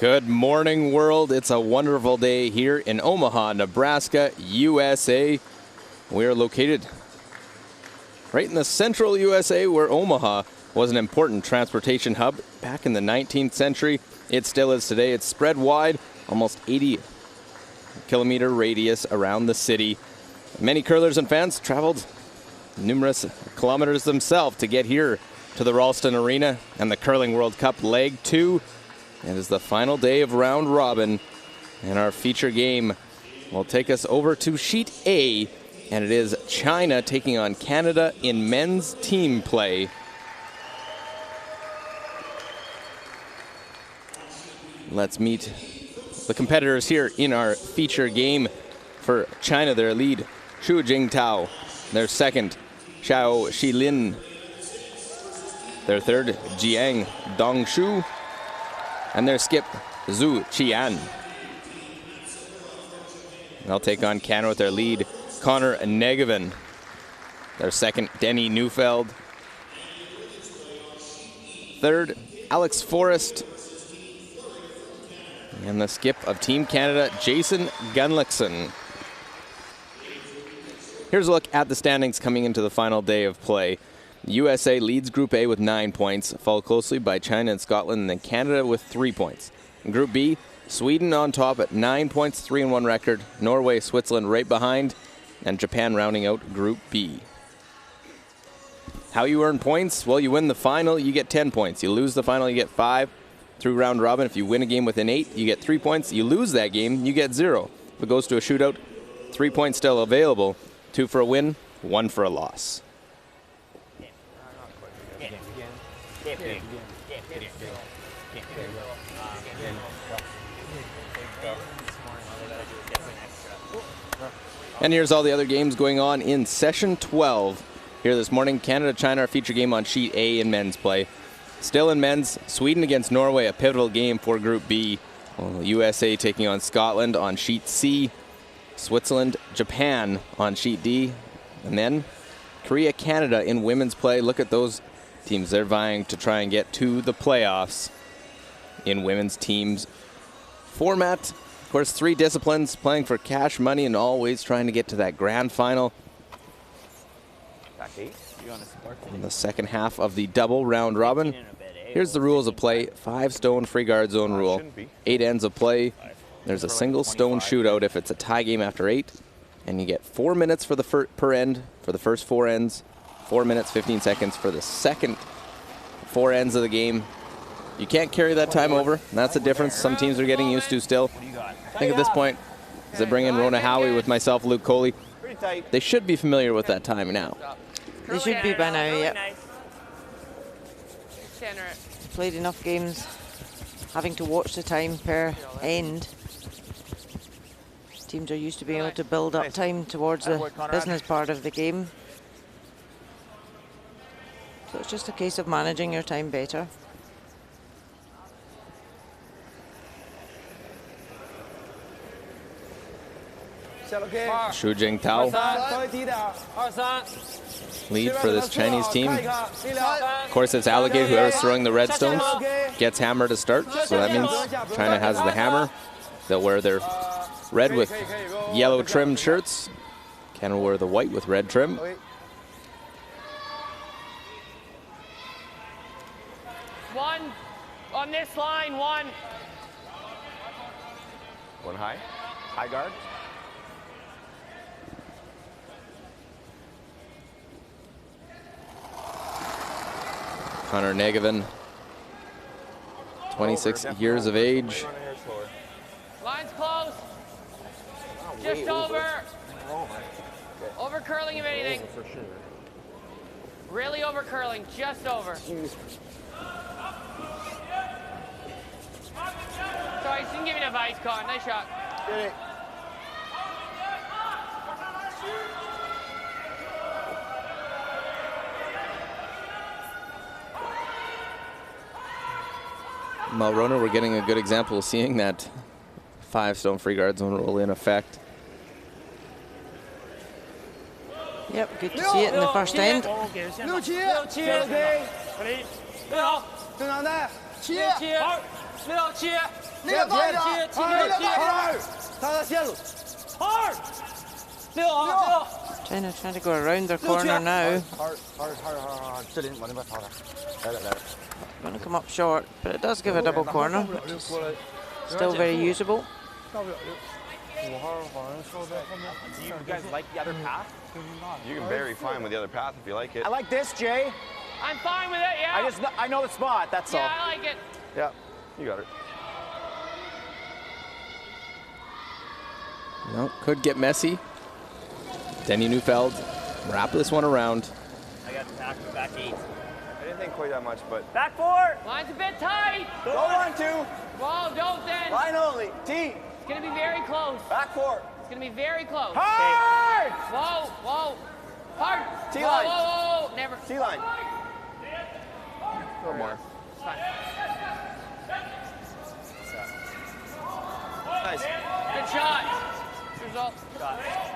Good morning, world. It's a wonderful day here in Omaha, Nebraska, USA. We are located right in the central USA, where Omaha was an important transportation hub back in the 19th century. It still is today. It's spread wide, almost 80-kilometer radius around the city. Many curlers and fans traveled numerous kilometers themselves to get here to the Ralston Arena and the Curling World Cup Leg 2. It is the final day of round robin, and our feature game will take us over to Sheet A, and it is China taking on Canada in men's team play. Let's meet the competitors here in our feature game. For China, their lead, Xu Jingtao. Their second, Xiao Shilin. Their third, Jiang Dongshu. And their skip, Zhu Qian. They'll take on Canada with their lead, Connor Negevin. Their second, Denny Neufeld. Third, Alex Forrest. And the skip of Team Canada, Jason Gunlickson. Here's a look at the standings coming into the final day of play. USA leads Group A with 9 points, followed closely by China and Scotland, and then Canada with 3 points. In Group B, Sweden on top at 9 points, 3-1 record. Norway, Switzerland right behind, and Japan rounding out Group B. How you earn points? Well, you win the final, you get 10 points. You lose the final, you get 5. Through round robin, if you win a game within 8, you get 3 points. You lose that game, you get 0. If it goes to a shootout, 3 points still available. 2 for a win, 1 for a loss. And here's all the other games going on in session 12. Here this morning, Canada-China, our feature game on Sheet A in men's play. Still in men's, Sweden against Norway, a pivotal game for Group B. Well, USA taking on Scotland on Sheet C. Switzerland, Japan on Sheet D. And then Korea, Canada in women's play. Look at those teams. They're vying to try and get to the playoffs in women's teams format. Of course, 3 disciplines, playing for cash money and always trying to get to that grand final. In the second half of the double round robin. Here's the rules of play. 5 stone free guard zone rule. 8 ends of play. There's a single stone shootout if it's a tie game after 8. And you get 4 minutes for the per end for the first 4 ends. 4 minutes, 15 seconds for the second 4 ends of the game. You can't carry that time over. That's the difference some teams are getting used to still. I think at this point, as they bring in Rona Howie with myself, Luke Coley, they should be familiar with that time now. They should be by now, yep. Played enough games, having to watch the time per end. Teams are used to being able to build up time towards the business part of the game. So it's just a case of managing your time better. Xu Jingtao lead for this Chinese team. Of course, it's allocated whoever's throwing the red stones gets hammer to start. So that means China has the hammer. They'll wear their red with yellow trimmed shirts. Canada will wear the white with red trim. One on this line, one. One high. High guard. Connor Negevin, 26 years of age. Line's close. Just over. Over curling if anything. Really over curling, just over. Sorry, she didn't give you enough ice, Con. Nice shot. Get it. Malrona, we're getting a good example of seeing that 5 stone free guard zone rule in effect. Yep, good to see it in the first end. 6七，OK， 正常的，7，好，6到7。那个慢点，那个慢点，他的线路。二，6啊6。 China trying to go around their corner now. 志林往那边跑点，来点来点。 Going to come up short, but it does give a double corner, which is still very usable. 到不了5号好像说在后面。Do you guys like the other path? You can very fine with the other path if you like it. I like this, Jay. I'm fine with it, yeah. I know the spot, that's all. Yeah, I like it. Yeah, you got it. No, could get messy. Denny Neufeld wrap this one around. I got back 8. I didn't think quite that much, but Back 4. Line's a bit tight. Go on 2. Whoa, don't then. Line only. T. It's going to be very close. Back 4. It's going to be very close. Hard. Whoa, whoa. Hard. T-line. Whoa, whoa, whoa. Never. T-line. no more. It's fine. Nice. Good shot. Result.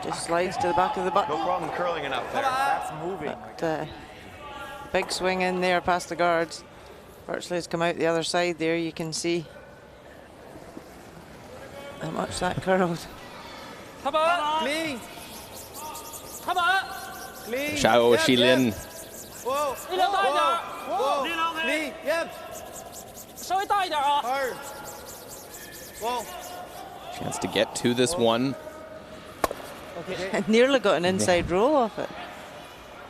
Just slides to the back of the No button. problem curling enough there. That's moving. But, big swing in there past the guards. Virtually has come out the other side there. You can see how much that curled. Clean. Clean. Xiao Shilin. Whoa. Whoa. Clean. Yep. 稍微大一点啊。 Hard. Whoa. Chance to get to this one. Nearly got an inside roll off it.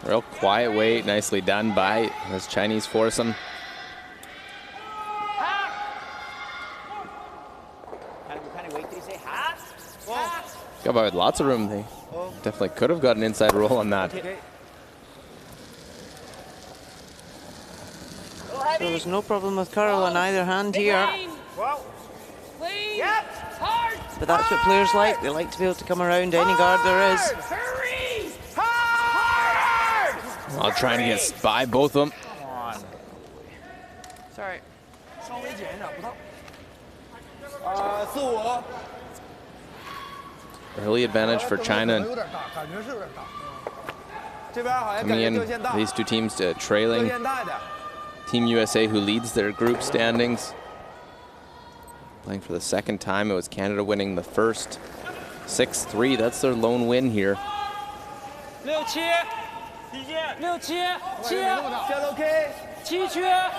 Real quiet way, nicely done by this Chinese foursome. What kind of weight did he say? Half? Got by with lots of room. They definitely could have got an inside roll on that. Okay. So there's no problem with curl on either hand here. Whoa. Clean. Yep. Hard. But that's what players like. They like to be able to come around any guard there is. Hurry. Hard. While trying to get by both of them. Sorry. 稍微减一点，不烫。4、5。 Early advantage for China. 有点大，感觉是有点大。这边好像感 Coming 觉 in, 掉线大， these two teams 掉 trailing 线大一点。 Team USA, who leads their group standings. Playing for the second time. It was Canada winning the first 6-3. That's their lone win here. 6、7。6、7。7。线路 OK。 7区。6。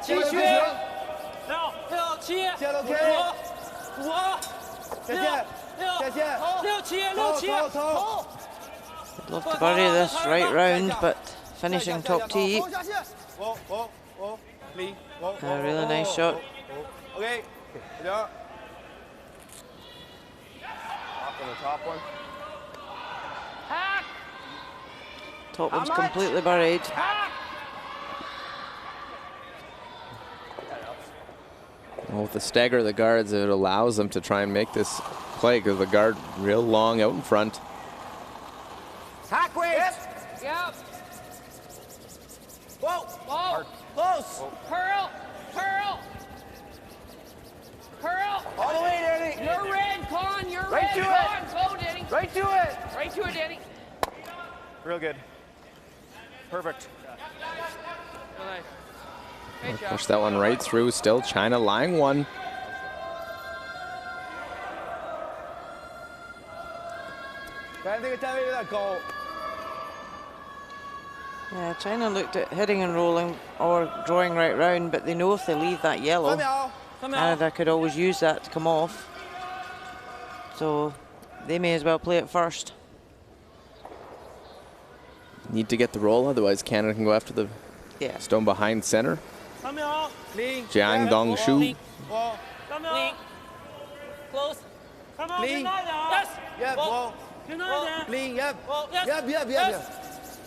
7区。6、7。线路 OK。 5。下线。下线。 6、7。6、7。投。 Love to bury this right round, but finishing top tee. 下线。A really nice shot. OK，点。 Off on the top one. Hack. Top one's completely buried. Hack. Well, with the stagger of the guards, it allows them to try and make this play because the guard real long out in front. Hack weight. Yep. Whoa. Whoa. Close. Curl. Curl. Curl. All the way, Danny. You're red, Con. You're Right red, to Con. Go, Danny. Right to it. Right to it, Danny. Real good. Perfect. Real nice. Great job. Push that one right through. Still China lying one. Yeah, China looked at hitting and rolling or drawing right round, but they know if they leave that yellow, Canada could always use that to come off. So they may as well play it first. Need to get the roll, otherwise Canada can go after the stone behind center. Jiang Dongshu. Close. Yes. Yep. Whoa. Clean. Yep. Yep.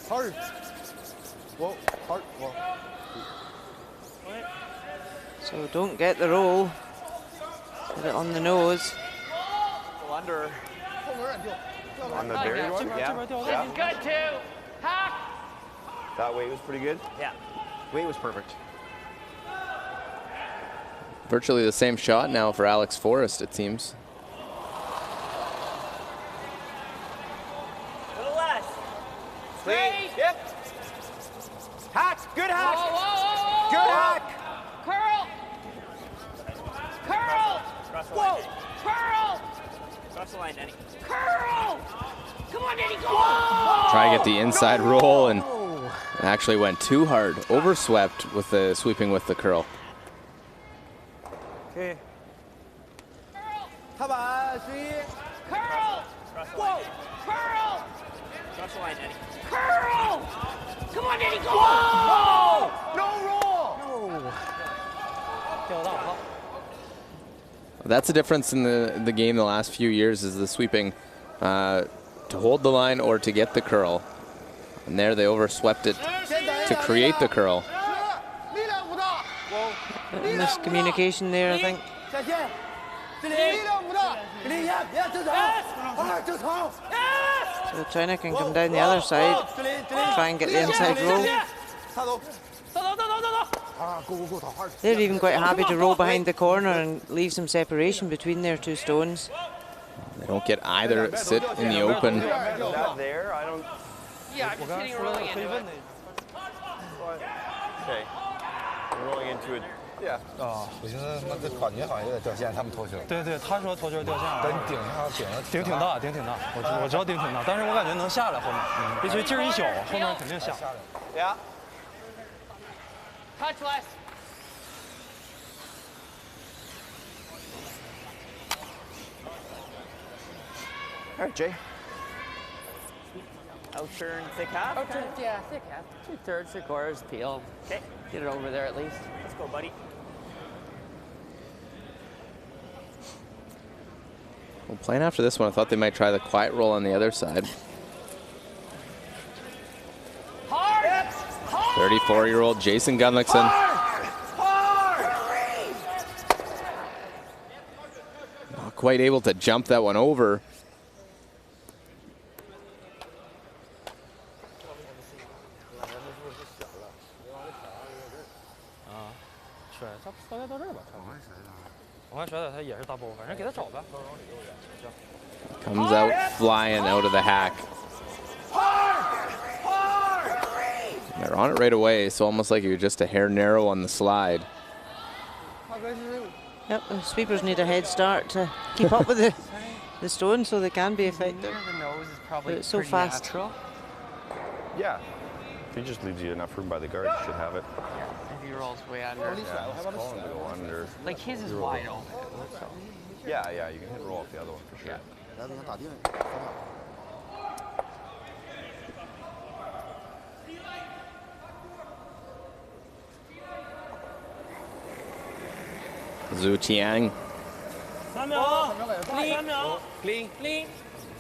Hard. Whoa. Hard. Whoa. So don't get the roll. Get it on the nose. Under. On the buried one? Yeah. This is good, too. Hack. That weight was pretty good. Yeah. Weight was perfect. Virtually the same shot now for Alex Forrest, it seems. A little less. Straight. Yep. Hack. Good hack. Whoa, whoa, whoa, whoa. Good hack. Curl. Whoa! Curl! Cross the line, Danny. Curl! Come on, Danny, go! Try to get the inside roll, and actually went too hard. Overswept with the sweeping with the curl. Okay. 踏板11 Curl! Whoa! Curl! Cross the line, Danny. Curl! Come on, Danny, go! Whoa! No roll! 掉到好。 That's the difference in the game the last few years, is the sweeping to hold the line or to get the curl. And there they overswept it to create the curl. 力量不大 Miscommunication there, I think. 下线这里力量不大领先别正常2正常 So China can come down the other side, try and get the inside roll. 踏走 走走走走走走！ go 逃 hard They're even quite happy to roll behind the corner and leave some separation between their two stones. They don't get either sit in the open. That there, I don't. Yeah, I'm just hitting rolling into it. Okay. We're rolling into it. Yeah. 啊，我寻思他妈这感觉好像有点掉线，他们头球。对对，他说头球掉线了。但你顶一下，顶挺大，顶挺大，我知道顶挺大，但是我感觉能下来后面，必须劲儿一小，后面肯定下。 Yeah. Touch less. All right, Jay. Outturn, thick half. Outturn, yeah, thick half. 2/3, 3/4 peel. Okay. Get it over there at least. Let's go, buddy. Well, playing after this one, I thought they might try the quiet roll on the other side. Hard! Hard! 34-year-old Jason Gunlickson. Not quite able to jump that one over. Comes out flying out of the hack. They're on it right away, so almost like you're just a hair narrow on the slide. Yep, the sweepers need a head start to keep up with the stone so they can be effective. The nose is But probably it's so pretty fast. natural. Yeah. If he just leaves you enough room by the guard, you should have it. If he rolls way under. Yeah, just call him to go under. Like his is wide open. Yeah, yeah, you can hit roll off the other one for sure. Yeah. 来，给他打定。 Zhu Tiang. 3秒 clean 3秒 clean clean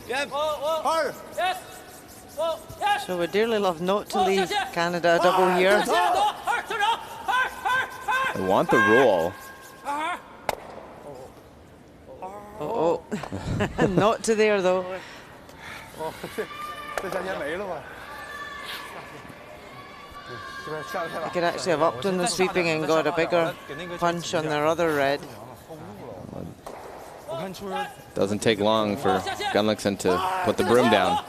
yes hard yes yes So we'd dearly love not to leave Canada a double here. They want the roll. Oh, not to there though. 这下线没了吧？ They could actually have upped on the sweeping and got a bigger punch on their other red. Doesn't take long for Gunlickson to put the broom down.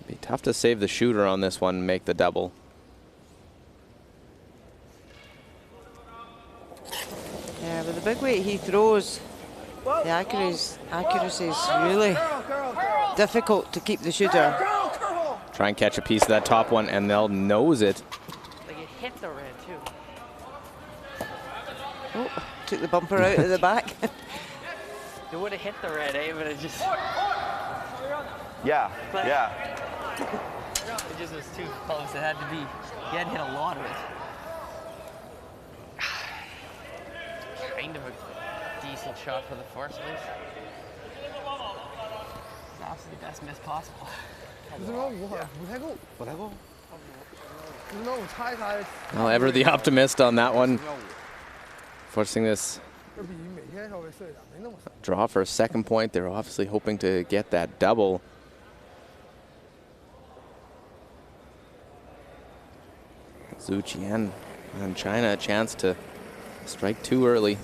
Be tough to save the shooter on this one and make the double. Yeah, with the big weight he throws, the accuracy is really difficult to keep the shooter. Try and catch a piece of that top one, and they'll nose it. Like it hit the red too. Oh, took the bumper out of the back. It would have hit the red, eh? But it just, Yeah, yeah. it just was too close. It had to be. He had to hit a lot of it. Kind of a decent shot for the force, at least. Obviously the best miss possible. 不太够 no 擦一擦 Well, ever the optimist on that one. Forcing this 这比每天稍微碎点没那么 draw for a second point. They're obviously hoping to get that double. Zhu Qian and China a chance to strike too early.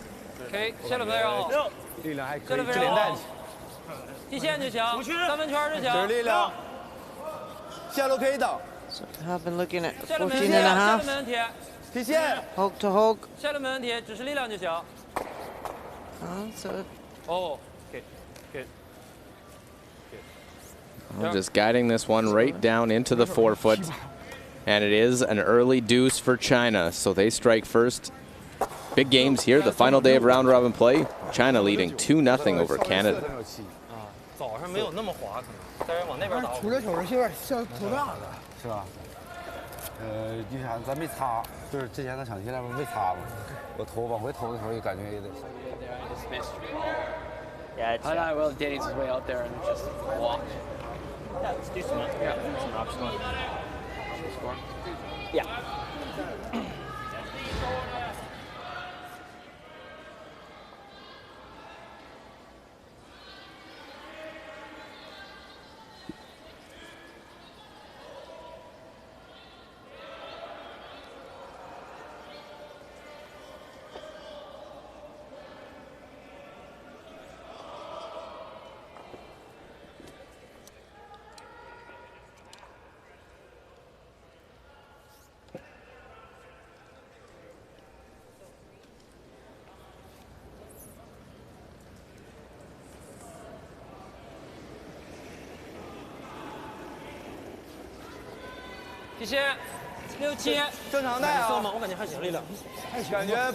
Okay, shut up there all. 力量还可以，这连带踢线就行，3分圈就行。这是力量，线路可以等。 So we have been looking at 下路没 14 问题， and a 下路 half. 没问题，踢线， Hog to hog. 下路没问题，只是力量就行。 So 哦，good, good. I'm just guiding this one right down into the forefoot. And it is an early deuce for China, so they strike first. Big games here, the final day of round robin play. China leading 2-0 over Canada. 早上没有那么滑，可能，但是往那边打。出这球有点像头大的，是吧？就像咱没擦，就是之前咱抢七那边没擦嘛，我往回投的时候就感觉也得。 Yeah, it's, I will. Danny's his way out there and just walked. yeah, let's do some. Yeah, it's an optional. Score. Yeah.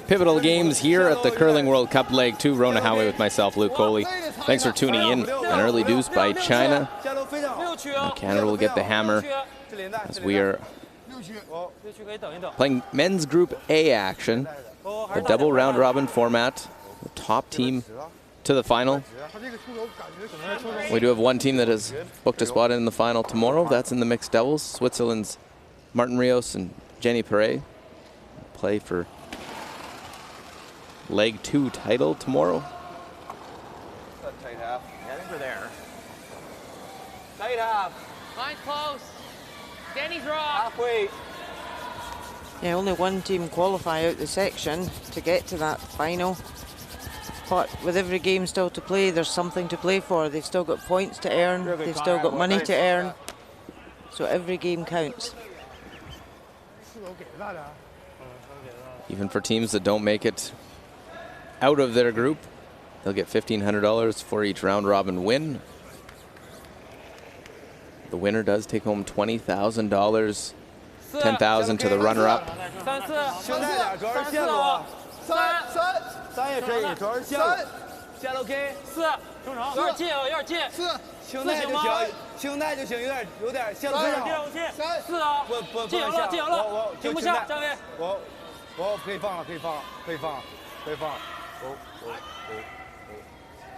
Pivotal games here at the Curling World Cup Leg 2. Rona Howie with myself, Luke Coley. Thanks for tuning in. An early deuce by China. Now Canada will get the hammer as we are playing men's Group A action. The double round robin format. The top team to the final. We do have one team that has booked a spot in the final tomorrow. That's in the mixed doubles. Switzerland's Martin Rios and Jenny Perret play for leg 2 title tomorrow. Tight half. Yeah, I think we're there. Tight half. Mine's close. Danny's raw. Halfway. yeah, only one team qualify out the section to get to that final. But with every game still to play, there's something to play for. They've still got points to earn. They've still got money to earn. So every game counts. Even for teams that don't make it out of their group, they'll get $1,500 for each round robin win. The winner does take home $20,000, $10,000 to the runner-up. 3也可以，主要是线路。线路 OK。4，正常。有点近啊，有点近。4，轻带就行，轻带就行，有点线路非常好。 4啊，不进油了，进油了，停不下，张威。我可以放了，可以放了，可以放了，可以放了。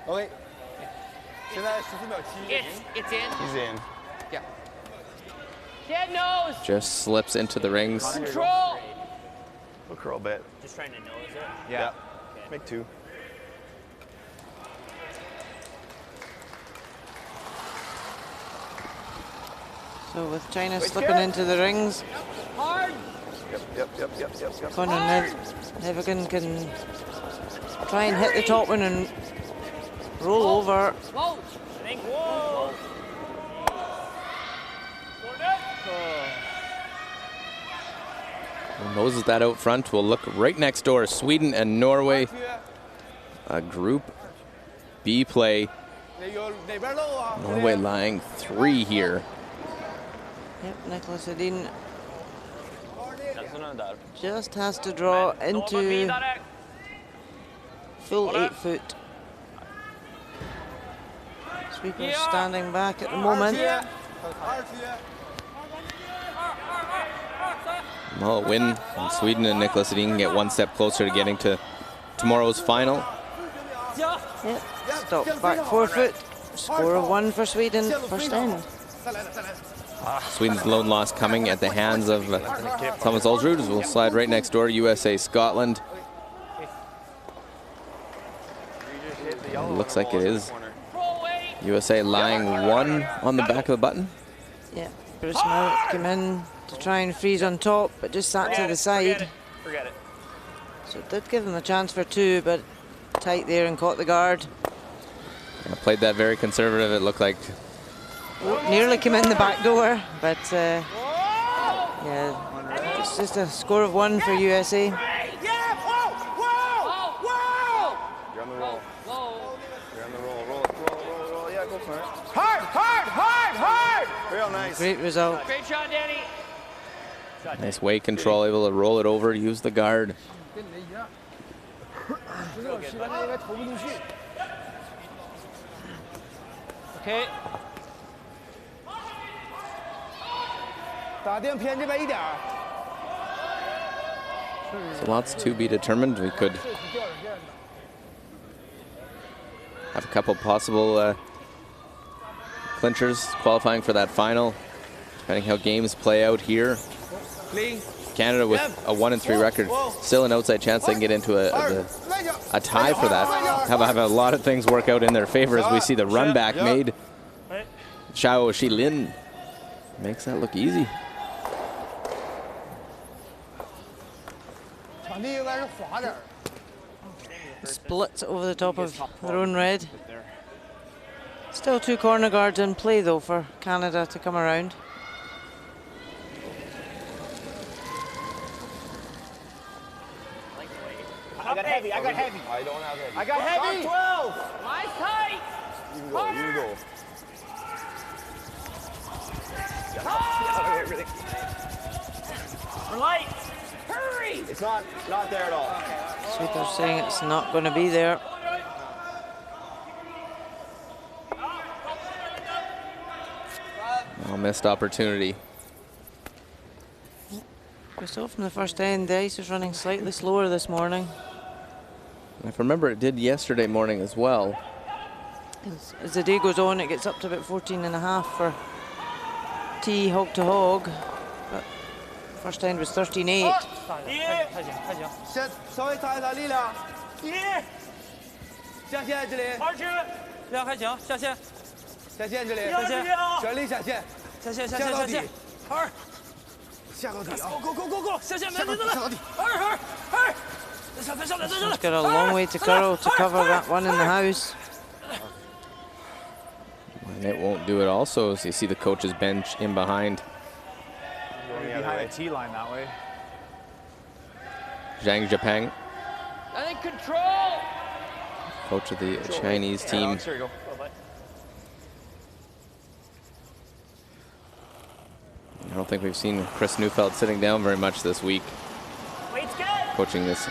OK。现在14秒7。It's in. He's in. Yeah. Head nose. Just slips into the rings. Control. A curl bit. Just trying to nose it. Yeah. Make 2. So with China slipping into the rings, Hard. Yep. Conor Nevigan can try and hit the top one and roll over. Whoa. I think. Whoa. And noses that out front. We'll look right next door. Sweden and Norway. A Group B play. Norway lying 3 here. Yep, Nicholas Edin just has to draw into full 8 foot. Sweeper standing back at the moment. Well, a win from Sweden and Nicholas Edin can get one step closer to getting to tomorrow's final. Yep, stop back 4 foot. Score of 1 for Sweden, first end. Sweden's lone loss coming at the hands of Thomas Ulsrud, as we'll slide right next door, USA Scotland. It looks like it is USA lying 1 on the back of the button. Yeah, Bruce Mallett came in to try and freeze on top, but just sat to the side. Forget it. So it did give them a chance for 2, but tight there and caught the guard. Played that very conservative, it looked like. Nearly came in the back door, but yeah, it's just a score of 1 for USA. You're on the roll. You're on the roll. Roll. Yeah, go for it. Hard. Real nice. Great result. Great shot, Danny. Nice weight control, able to roll it over, use the guard. OK。 So lots to be determined. We could have a couple possible clinchers qualifying for that final, depending how games play out here. Canada with a 1-3 record, still an outside chance they can get into a tie for that. Have a lot of things work out in their favor as we see the run back made. Xiao Shilin makes that look easy. Splits over the top of their own red. Still 2 corner guards in play though for Canada to come around. I got heavy. I don't have heavy. I got heavy. 12. Nice tight. You can go. We're light. Hurry. It's not there at all. So they're saying it's not going to be there. Oh, missed opportunity. We saw from the first end, the ice is running slightly slower this morning. If I remember, it did yesterday morning as well. As the day goes on, it gets up to about 14.5 for T hog to hog. But first end was 13.8. 先稍微擦一擦力量。下线这里。2区。力量还行，下线。下线这里。下线。全力下线。下线。2。下到底啊 ！Go！ 下线没问题了。2。He's got a long way to go to cover that one in the house. And it won't do it also, as you see the coach's bench in behind. Going behind the T line that way. Zhang Zhepeng, I think control. coach of the Chinese team. Here you go. I don't think we've seen Chris Neufeld sitting down very much this week, Weight's good. coaching this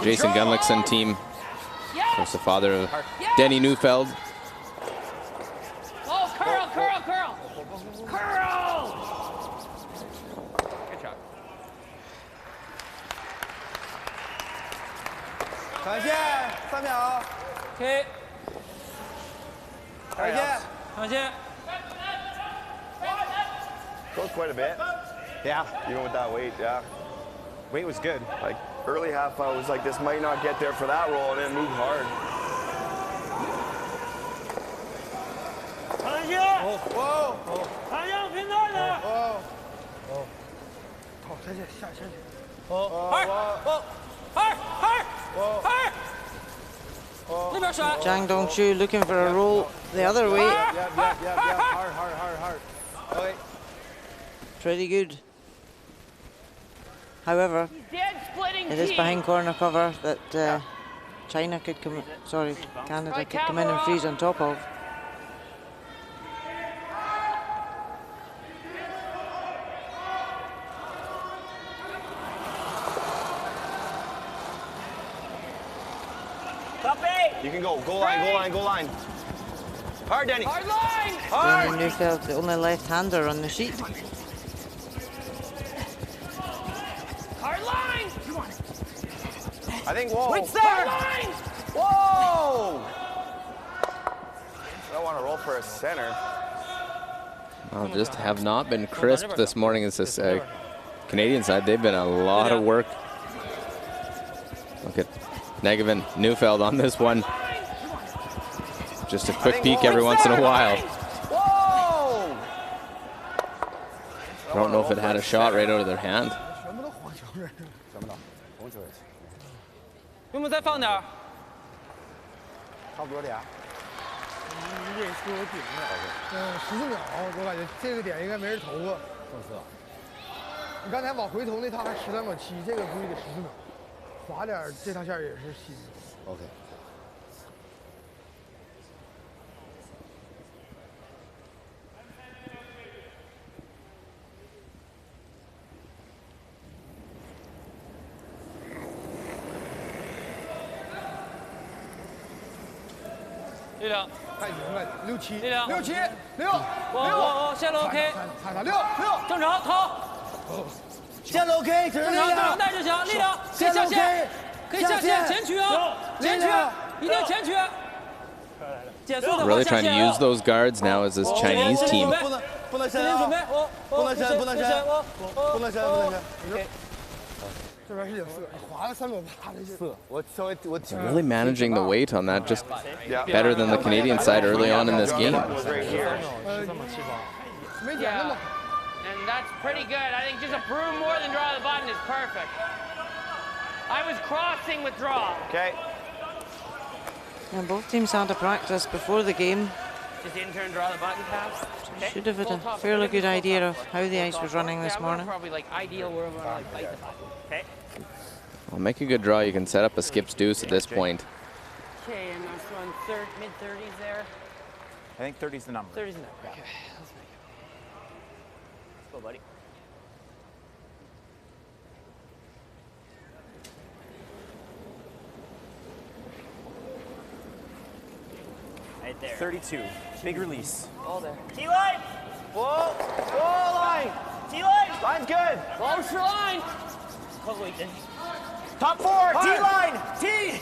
Jason Gunlickson team. Of course, the father of Denny Neufeld. Oh, curl. Good shot. 传线3秒。OK。传线。 Goes quite a bit. Yeah. Even with that weight, yeah. Weight was good. Like early half, I was like, this might not get there for that roll, and then moved hard. 传线。传线平台的。好，传线下去。那边甩。 Zhang Dongchu looking for a roll the other way. Hard. Okay. Pretty good. However, Dead splitting it is team. behind corner cover that China could come, sorry, Canada could come in and freeze on top of. You can go line. Hard, Denny. Hard line. Danny Neufeld, the only left-hander on the sheet. Hard line. I think, whoa. It's there. Hard line. Whoa! I don't want to roll for a center. Well, just have not been crisp this morning. It's this Canadian side. They've been a lot of work. Look at Negevin Neufeld on this one. Just a quick peek every once in a while. Whoa! I don't know if it had a shot right out of their hand. 用不再放点儿。差不多俩。你这是我顶的，14秒，我感觉这个点应该没人投过。你刚才往回投那趟还13.7秒，这个估计得14秒。滑点这条线也是新的。OK。力量，太行了，67，力量67，6，我下路 OK，踩6，正常投，下路 OK，只是正常带就行，力量可以下线，可以下线前取啊，前取，一定前取。减速的话 Really 下 trying to 线 use those guards now as this Chinese team. 不能伸准备，不能伸，不能伸，不能伸。OK。这边是4，滑了3.8秒这是。我稍微我 Really managing the weight on that, just better than the Canadian side early on in this game. 没减那么。 And that's pretty good. I think just a broom more than draw the button is perfect. I was crossing with draw. Okay. And both teams had a practice before the game. Just intern draw the button pass. Okay. Should have had a fairly good idea of how the ice was running this morning. Probably like ideal where we're like fight the button. Okay. Well, make a good draw. You can set up a skip's deuce at this point. Okay, and that's one mid 30s there. I think 30's the number. 30's the number. Okay, let's make it. Let's go, buddy. Right there. 32. Big release. All there. T-line! Whoa! Whoa, line! T-line! Line's good! Close your line. Close weight in. Top 4! T-line! T!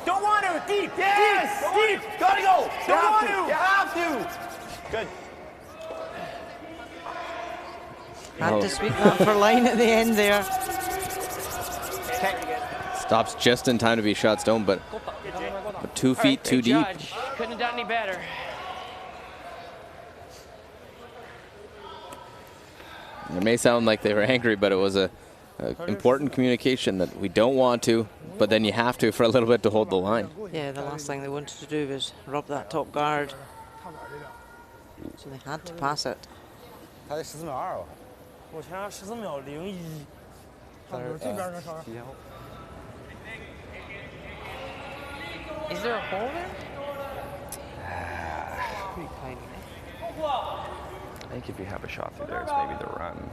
Don't want to! Deep! Yes! Deep! Gotta go! Don't want to! You have to! Good. Had to sweep that for line at the end there. Stops just in time to be shot stone, but 2 feet too deep. Judge. Couldn't have done any better. It may sound like they were angry, but it was a important communication that we don't want to, but then you have to for a little bit to hold the line. Yeah, the last thing they wanted to do was rob that top guard. So they had to pass it. 他得14.2秒2。我前面14.01秒。这边呢稍微。 Is there a hole there? Pretty tiny. I think if you have a shot through there, it's maybe the run.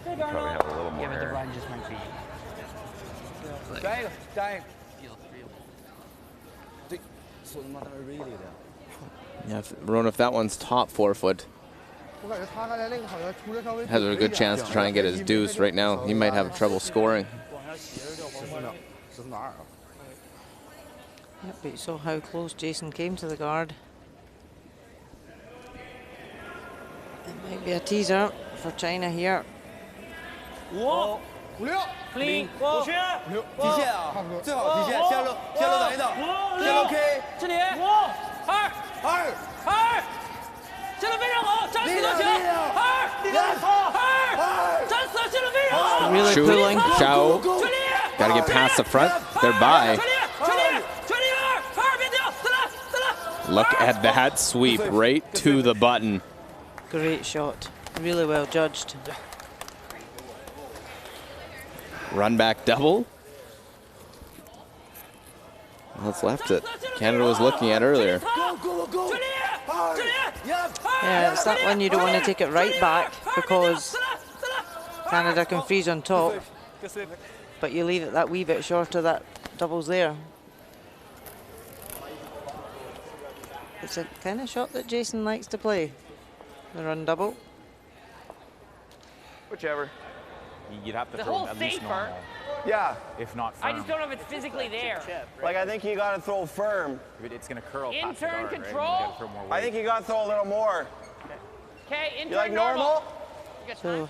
You probably have a little more Yeah, but the air. run just might be. 加一个，加一个。对，说他妈当时 really 的。 Yeah, Rona, if that one's top 4 foot, 我感觉他刚才那个好像出的稍微。 has a good chance to try and get his deuce. Right now, he might have trouble scoring. 14.2。 Yep, but you saw how close Jason came to the guard. It might be a teaser for China here. 5、56 Clean. 5、6，极限啊，最好极限，下路等一等，下路 K，这里5、2、2，进得非常好，站死都行。2，站死进得非常好。 Really Shoot, pulling. Zhao, gotta get past the front. They're by. 全力2，别掉，再来。 Look at that sweep right to the button. Great shot. Really well judged. Run back double. That's left it. Canada was looking at earlier. Yeah, it's that one you don't want to take it right back because Canada can freeze on top. But you leave it that wee bit shorter, that double's there. It's a kind of shot that Jason likes to play. The run double. Whichever. You'd have to The throw whole at least safer. normal, Yeah. if not I firm. just don't know if it's physically there. Like, I think you gotta throw firm. It's going to curl past the Intern guard, right? You control. gotta throw more I weight. think you gotta throw a little more. Okay, intern You like normal? You got time?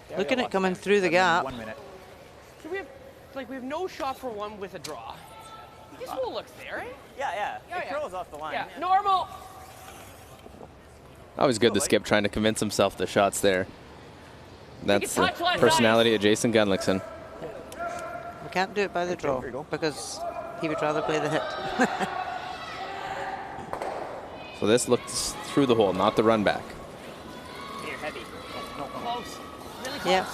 So looking at coming through the gap. 1 minute. So we have no shot for one with a draw. This hole looks there, right? Yeah. Yeah, It yeah. curls off the line. Yeah, normal. Always good, the skip trying to convince himself the shots there. That's the touch less personality of Jason Gunlickson. We can't do it by the draw because he would rather play the hit. So this looks through the hole, not the run back. Yeah.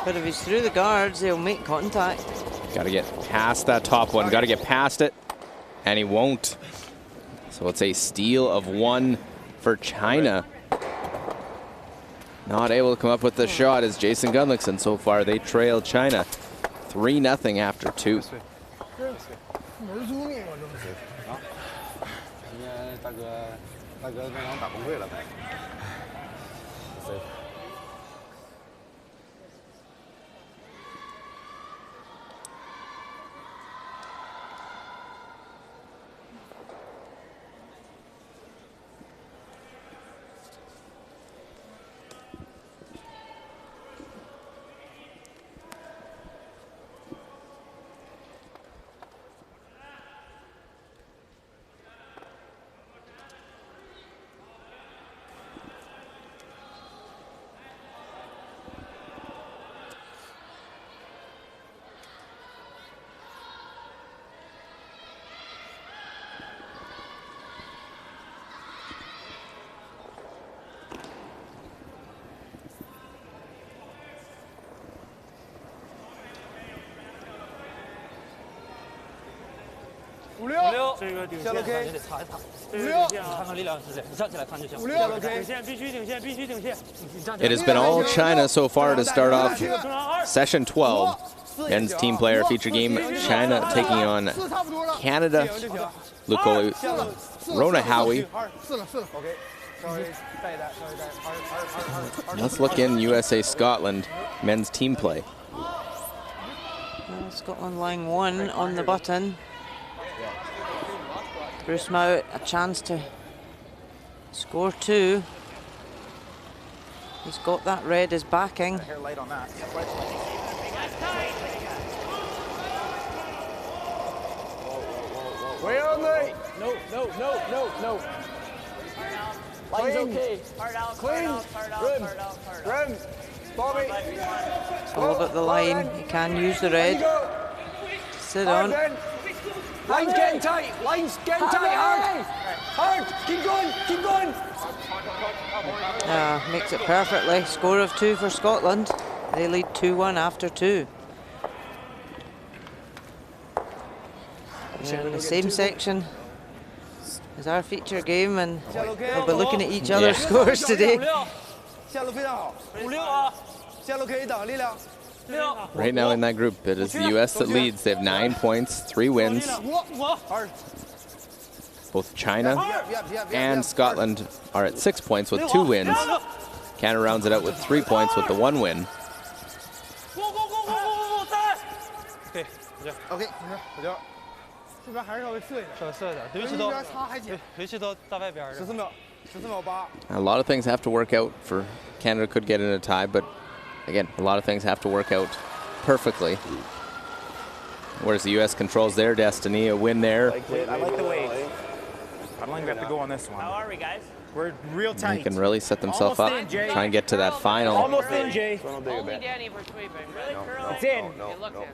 But if he's through the guards, he'll make contact. Got to get past that top one. Got to get past it. And he won't. So it's a steal of 1 for China. Not able to come up with the shot is Jason Gunlickson. So far, they trail China 3-0 after 2. 大哥跟俺打崩溃了。56，这个顶下楼线 K 你得擦一擦。 56，你看看力量是谁，你站起来看就行。 56，顶线必须顶线，必须顶线。你站起 It 来。 has been all China so far to start off session 12. Men's team player feature game. China taking on Canada. Luko Rona Howie. Let's look in USA Scotland men's team play. Scotland lying 1 on the button. Bruce Mount a chance to score 2. He's got that red as backing. Hair light on that. Way on late. No. Line's okay. Clean. Rim. Bobby. It's all about the line. You can use the red. Sit on. Line's getting tight. Hard. Keep going. Makes it perfectly. Score of 2 for Scotland. They lead 2-1 after 2. They're in the same section as our feature game, and we'll be looking at each other's scores today. Right now in that group, it is the U.S. that leads. They have 9 points, 3 wins. Both China and Scotland are at 6 points with 2 wins. Canada rounds it out with 3 points with the 1 win. OK，我就这边还是稍微涩一点，稍微涩一点，对不起都，对不起都大外边。14秒8。 A lot of things have to work out for Canada could get in a tie, but again, a lot of things have to work out perfectly. Whereas the U.S. controls their destiny, a win there. I like the way. I don't think we have to go on this one. How are we, guys? We're real tight. They can really set themselves up, try and get to that final. Almost in, Jay. Only Danny for sweeping. Really, Curl? It's in. It looked in.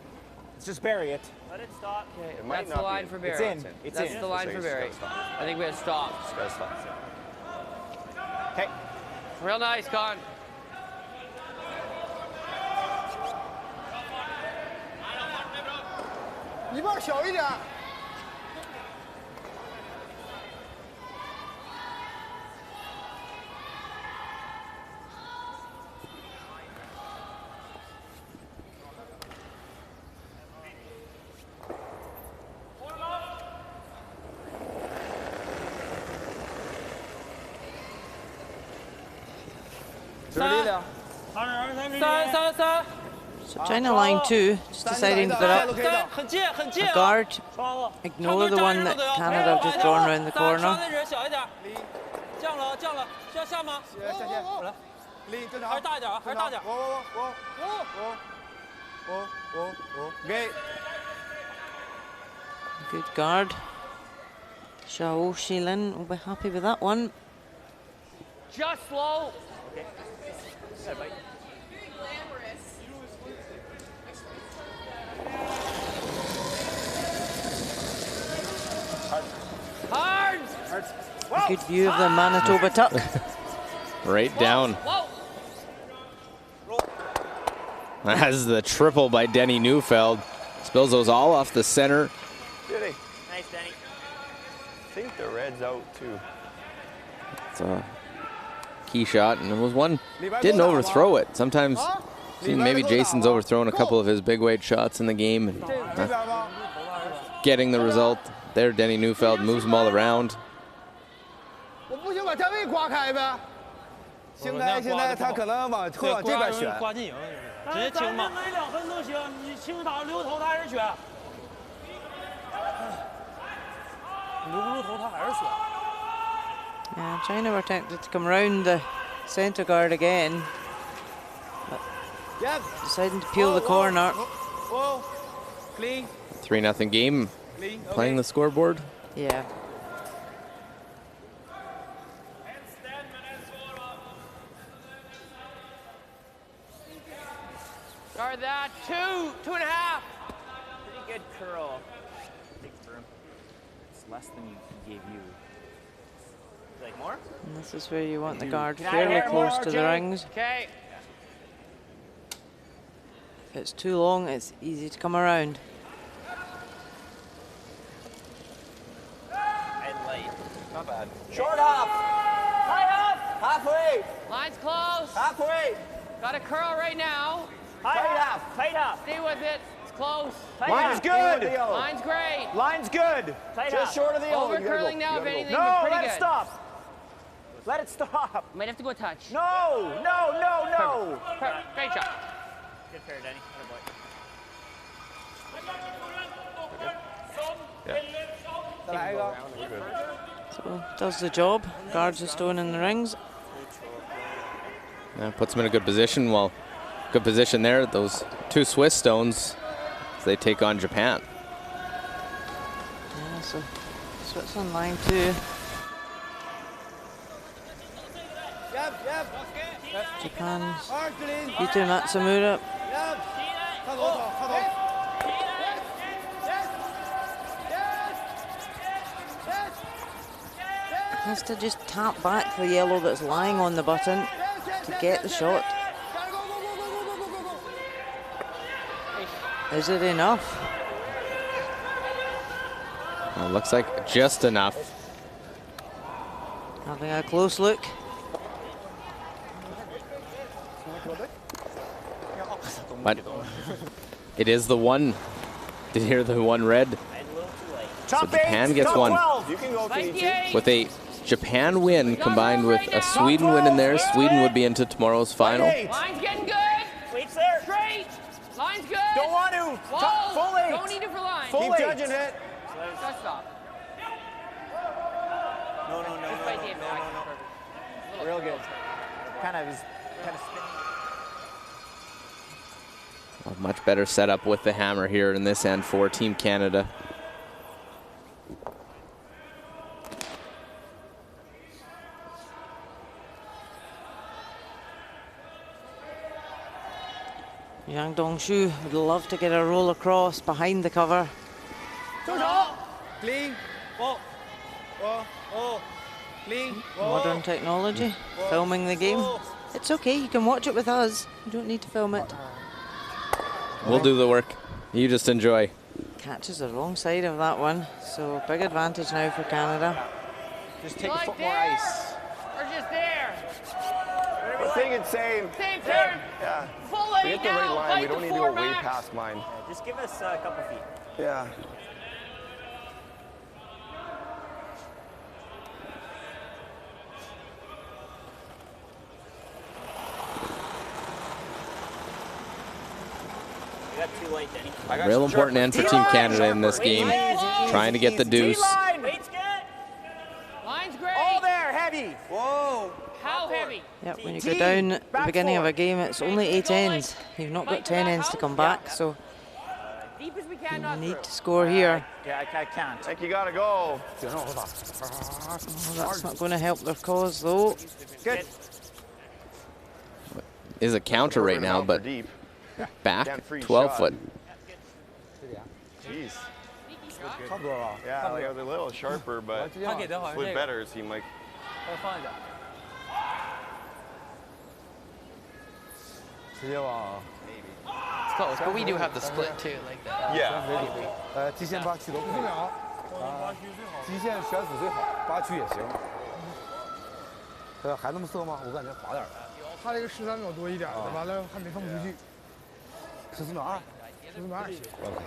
Let's just bury it. Let it stop. That's the line for Barry. It's in. It's That's in. the line for Barry. I think we had stop. Okay. Real nice, Con. 一半小一点。3。 So China line 2, just deciding to put up a guard, ignore the one that Canada have just drawn around the corner. 降了，需要下吗？下线，我来。力正常。还是大一点啊，还是大点。OK。 Good guard. Xiao Shilin will be happy with that one. Just slow. Hard. A good view of the Manitoba tuck. Right down. As the triple by Denny Neufeld. Spills those all off the center. Beauty. Nice, Denny. I think the red's out too. It's a key shot, and it was one. Didn't overthrow it. Sometimes maybe Jason's overthrown a couple of his big weight shots in the game. And, getting the result. There, Denny Neufeld moves them all around. 现在他可能往后往这边选。挂进营，直接清嘛。每2分都行，你清他溜头他还是选。溜不溜头他还是选。Yeah, China were tempted to come round the centre guard again. But deciding to peel the corner. 3-0 game. Playing the scoreboard. Yeah. Guard that. 2.5. Pretty good curl. It's less than he gave you. Like more? And this is where you want the guard fairly close to the rings. Okay. If it's too long, it's easy to come around. And light. Not bad. Short half. High half. Halfway. Line's close. Halfway. Got a curl right now. Tight half. Tight half. Stay with it. It's close. Line's good. Line's great. Line's good. Just short of the yellow. Over curling now, if anything, no, but pretty let good. it stop. Let it stop. Might have to go a touch. No, no, no, no. Perfect. Great shot. Good pair, Denny. So does the job. Guards the stone in the rings. Puts him in a good position. Well, good position there. Those 2 Swiss stones as they take on Japan. Yeah, so Switzerland line 2. Japan's Yuto Matsumura. Has to just tap back the yellow that's lying on the button to get the shot. Is it enough? Well, looks like just enough. Having a close look. But it is the one. Did you hear the one red? So Japan gets one. With a Japan win combined with a Sweden win in there, Sweden would be into tomorrow's final. Line's getting good. Sweeps there. Straight. Line's good. Don't want to. Whoa. Full 8. Don't need it for line. Full 8. Keep judging it. Just stop. No. Real good. Kind of spinning. A much better setup with the hammer here in this end for Team Canada. Yang Dongshu would love to get a roll across behind the cover. Clean. Clean. Modern technology, filming the game. It's okay, you can watch it with us. You don't need to film it. We'll do the work. You just enjoy. Catches the wrong side of that one, so big advantage now for Canada. Just take a foot more ice. Or just there. I think it's same. Same turn. Yeah. Full We 8 get the right now. line. Fight We don't the need to go 4 way max. past mine. Just give us a couple feet. Yeah. Real important end for Team Canada in this game. Trying to get the deuce. Line's great. All there, heavy. Whoa. How heavy? Yep, when you go down at the beginning of a game, it's only 8 ends. You've not got 10 ends to come back, so Deep as we can, you not need through. to score here. Yeah, I can't. Like you gotta go. Oh, that's not going to help their cause, though. Good. Is a counter right now, but back 12 foot. Jeez. 差不多吧。 Yeah, like it was a little sharper, but 他给的好像 flew 这个， better. It seemed like. 放一点。直接往。 Close, but we do have the split too, like that. Yeah. 极限8区都可以。极限选死最好，8区也行。还那么色吗？我感觉滑点儿。他这个13秒多一点的，完了还没放出去。14秒2。14秒2行。OK。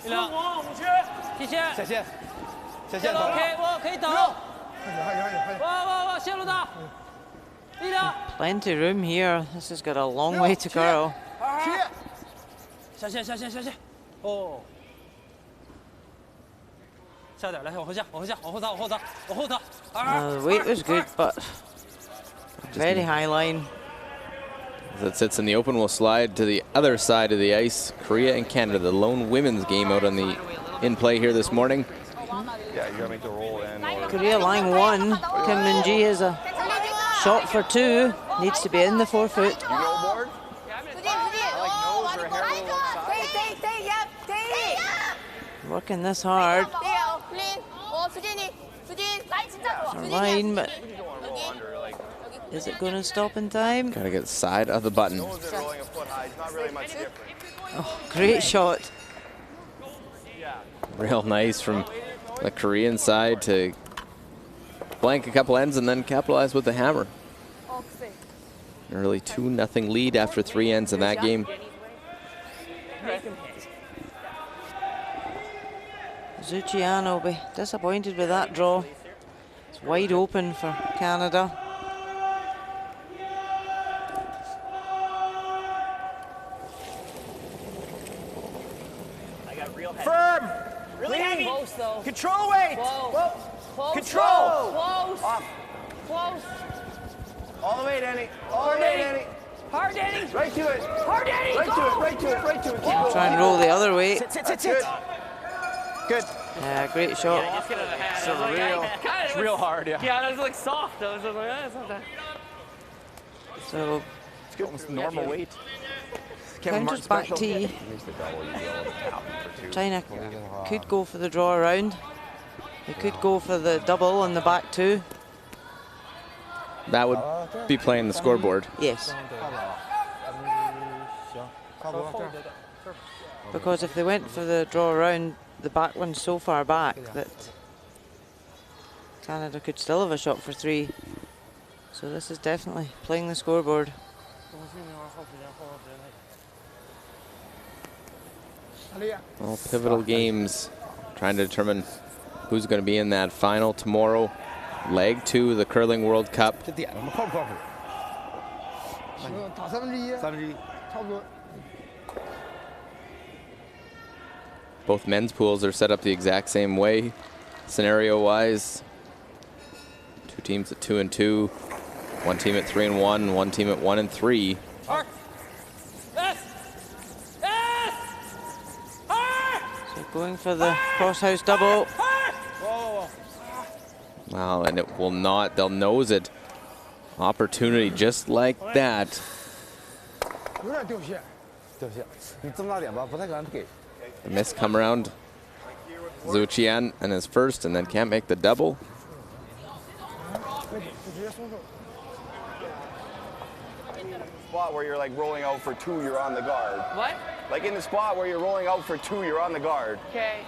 力量，5区，提前，下线，下线路 OK， 我可以等。哇，线路到，力量。 Plenty room here. This has got a long way to go. 下线。哦。下点，来，往后下，往后走。The weight was good, but very high line. As it sits in the open, we'll slide to the other side of the ice. Korea and Canada, the lone women's game out on the in play here this morning. Yeah, you gotta make the roll in. Or Korea line 1. Kim Min-ji has a shot for 2. Needs to be in the 4 foot. you go board. Working this hard. Line, but is it going to stop in time? Gotta get side of the button. Rolling a foot high. It's not really much different. Oh, great shot. Real nice from the Korean side to blank a couple ends and then capitalize with the hammer. An early 2-0 lead after 3 ends in that game. Zuchian will be disappointed with that draw. It's wide open for Canada. Firm. Really Lean. close though. Control weight. Close. Close. Control. Close. Off. Close. All the way, Danny. All the way, Danny. Hard, Danny. Right to it. Hard, Danny. Right to it. Right to it. Right to it. Keep going. Try and roll the other way. Sit. Good. Yeah, great shot. Just get out of the hand. It's real hard, yeah. Yeah, it was like soft. I was just like, it's not that. So It's good. Almost normal weight. counters back tee. China could go for the draw around. They could go for the double on the back 2. That would be playing the scoreboard. Yes. Because if they went for the draw around, the back one's so far back that Canada could still have a shot for 3. So this is definitely playing the scoreboard. All pivotal games, trying to determine who's going to be in that final tomorrow. Leg 2 of the Curling World Cup. 这点他们靠不靠谱？打1/3，差不多。 Both men's pools are set up the exact same way, scenario-wise. 2 teams at 2 and 2, 1 team at 3 and 1, 1 team at 1 and 3. So going for the crosshouse double. Wow, and it will not, they'll nose it. Opportunity just like that. 有点掉线。掉线，你这么大点吧，不太敢给。 The miss come around. Zuchian and his first, and then can't make the double. Spot where you're like rolling out for 2, you're on the guard. What? Like in the spot where you're rolling out for 2, you're on the guard. Okay.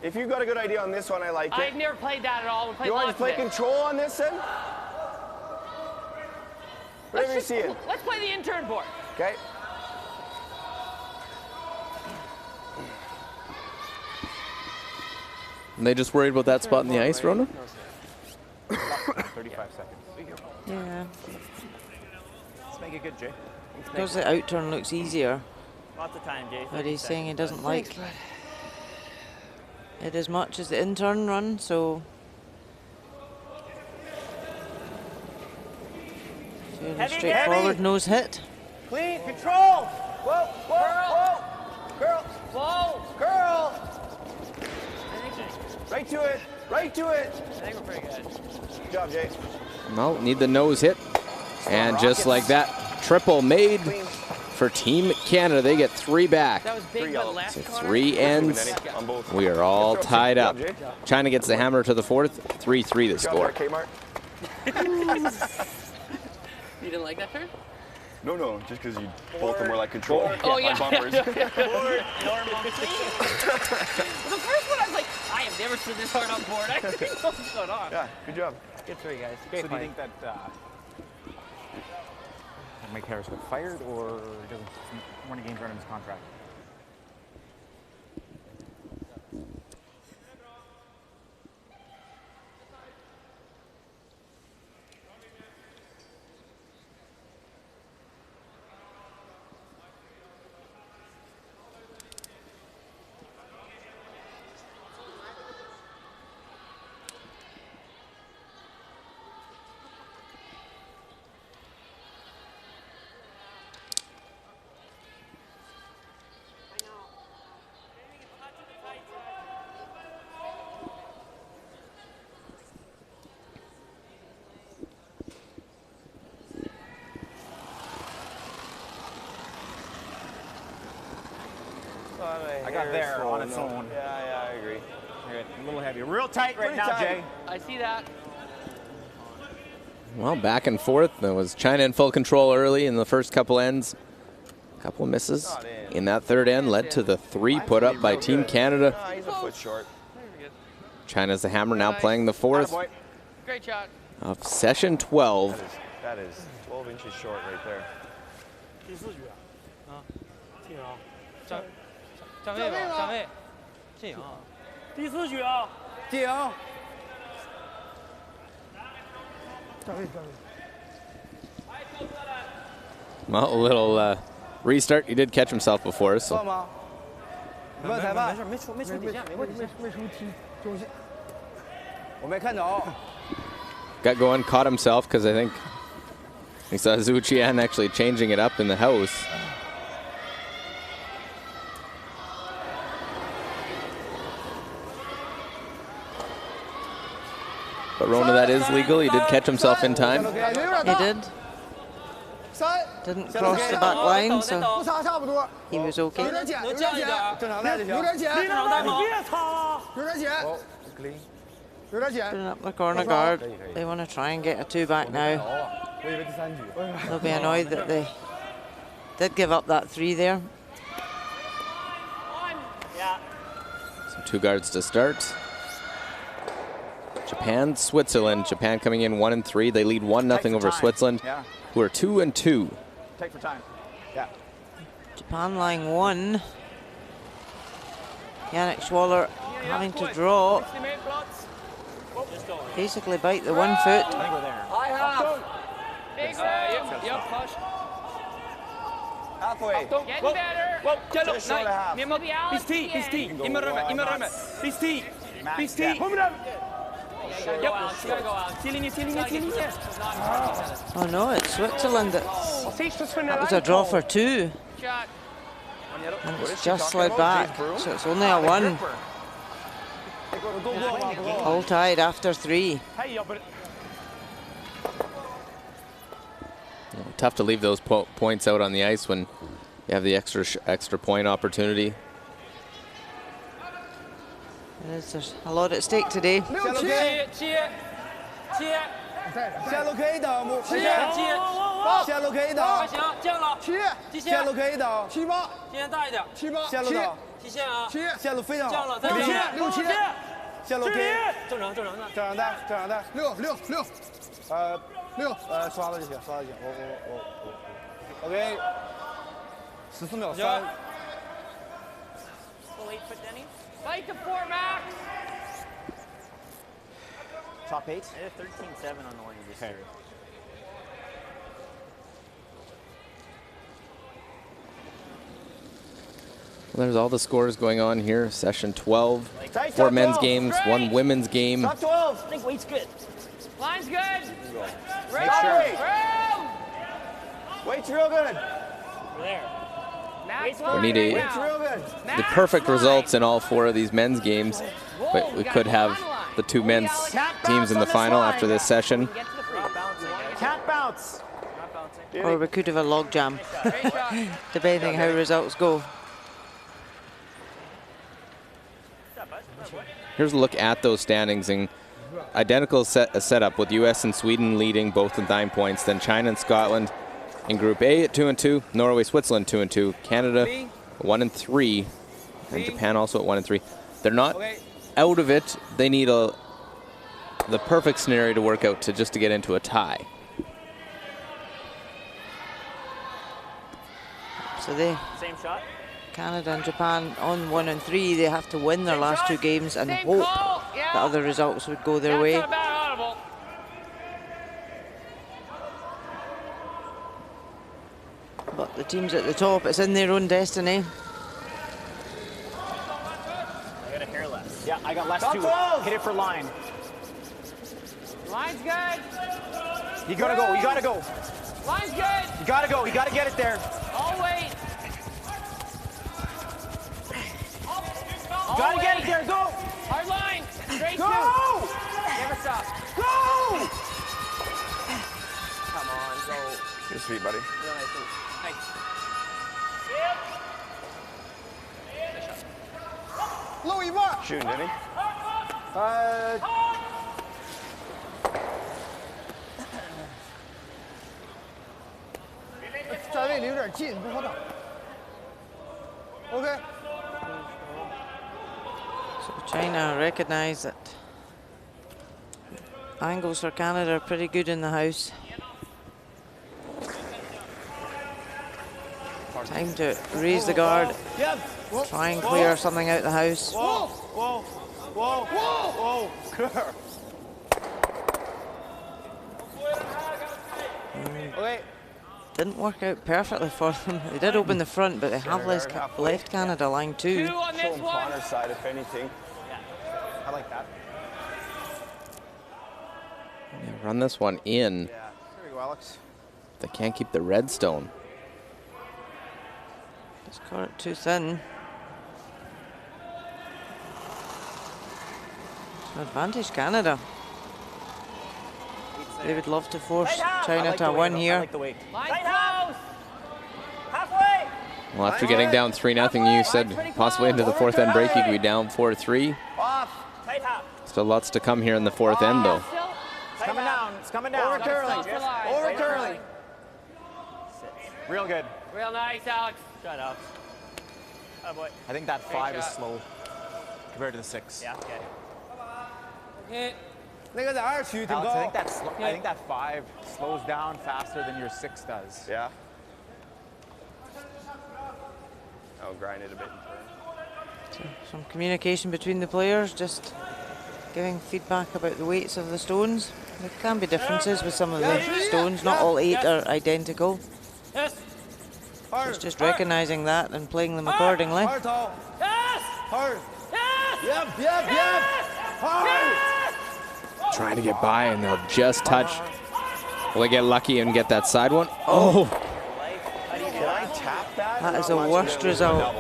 If you've got a good idea on this one, I like it. I've never played that at all. We played You want to lots play of it. control on this then? Whatever you see it. Let's play the intern board. Okay. And they just worried about that spot in the ice, Rona? 35 seconds. Yeah. Let's make it good, Jay. Because the out turn looks easier. Lots of time, Jay. But he's saying he doesn't like it as much as the in turn run, so. Fairly straightforward nose hit. Clean, control. Whoa, whoa, whoa. Girl. Whoa. Girl. I think Right to it. Right to it. we're pretty good. Good job, Jay. No, need the nose hit. And just like that, triple made for Team Canada. They get 3 back. That was big, but left. So 3 ends. On both. We are all tied up. China gets the hammer to the 4th. 3-3 the score. Kmart. You didn't like that turn? No, just because you both of them were like control. Oh, yeah. On bumpers. The first one, I was like, I have never stood this hard on board. I don't know what's going on. Yeah, good job. Good 3, guys. So Great do you fight. think that Mike Harris got fired, or doesn't want to games run in his contract? I got there on its own. Yeah, I agree. A little heavy. Real tight right now, Jay. I see that. Well, back and forth. There was China in full control early in the first couple ends. Couple misses in that third end led to the 3 put up by Team Canada. He's a foot short. China's the hammer now playing the 4th Great shot. of session 12. That is 12 inches short right there. 站位吧，站位，进啊！第4局啊，进啊！站位站位。 Well, a little restart. He did catch himself before, 错 so 吗？问裁判。没出底线，没出踢中线。我没看着。 got going, caught himself because I think he saw Zhu Qian actually changing it up in the house. But Rona, that is legal. He did catch himself in time. He did. Didn't cross the back line, so he was okay. 正常带就行。有点钱，别擦啊！有点钱。有点钱。 Putting up the corner guard. They want to try and get a 2 back now. 我以为第3局。 They'll be annoyed that they did give up that 3 there. So 2 guards to start. Japan, Switzerland. Japan coming in 1-3. They lead 1-0 over Switzerland, who are 2-2. Take for time. Yeah. Japan lying 1. Yannick Schwaller having to draw. Basically bite the 1 foot. I think we're there. I have. Big Yep, push. Halfway. Getting better. Whoa, get up. Just short of half. Nemo Bis T, bis T. Immer römmen. Bis T. Bis T. Gotta go out. Gotta go out. Ziellinie. Oh no, it's Switzerland. That was a draw for 2. Shot. And it's just slid back. So it's only a 1. All tied after 3. Tough to leave those points out on the ice when you have the extra point opportunity. There's a lot at stake today. 下路可以等，下路可以等，行，降了。下路可以等，7、8，今天大一点，7、8，下路等，极限啊，下路非常好，降了，再6、7，下路可以，正常的，正常带，6，刷了就行，我，OK， 14秒3。 Fight the 4 max. Top 8? I had 13-7 on the one you just threw. Well, there's all the scores going on here. Session 12. 4 men's games, 1 women's game. Top 12. I think weight's good. Line's good. Make sure. Weight's real good. We need the perfect results in all 4 of these men's games, but we could have the 2 men's teams in the final after this session. Cat bounce. Or we could have a log jam, depending how results go. Here's a look at those standings. And identical setup with US and Sweden leading both with 9 points. Then China and Scotland in Group A at 2-2. Norway, Switzerland 2-2. Canada 1-3. And Japan also at 1-3. They're not out of it. They need the perfect scenario to work out just to get into a tie. So they, Canada and Japan on 1 and 3, they have to win their last 2 games and hope that other results would go their way. But the teams at the top, it's in their own destiny. I got a hair less. Yeah, I got less too. Hit it for line. Line's good. You gotta go. You gotta go. Line's good. You gotta go. You gotta get it there. I'll wait. You gotta get it there. Go. Hard line. Straight Go. Never stop. Go. Come on, go. Your sweet, buddy. Real nice. Thanks. Low一半。 Shooting, didn't he? 站位离有点近，不好打。OK。 So China recognize that angles for Canada are pretty good in the house. Time to raise the guard, try and clear something out the house. Whoa, whoa, whoa, whoa, whoa. Okay. Didn't work out perfectly for them. They did open the front, but they have left Canada line 2. Show him Connor's side, if anything. I like that. Yeah, run this one in. Yeah. There you go, Alex. They can't keep the redstone. Just caught it too thin. Advantage Canada. They would love to force China to win here. I like the weight. Line close. Halfway. Well, after getting down 3-0, you said possibly into the 4th end break, you could be down 4-3. Off. Tight half. Still lots to come here in the 4th end, though. It's coming down. It's coming down. Over curling. Over curling. Real good. Real nice, Alex. Shut up. Oh boy. I think that 5 is slow compared to the 6. Yeah. Okay. Okay. 那个在2区挺 Alex, 高。 I think that 5 slows down faster than your 6 does. Yeah. I'll grind it a bit and turn. So some communication between the players, just giving feedback about the weights of the stones. There can be differences with some of the stones, not all 8 are identical. Yes. It's just recognizing that and playing them accordingly. Hard tall. Yes. Hard. Yes. Yep, yep, yep. Hard. Trying to get by, and they'll just touch. Will they get lucky and get that side one? Oh! Can I tap that? That is the worst result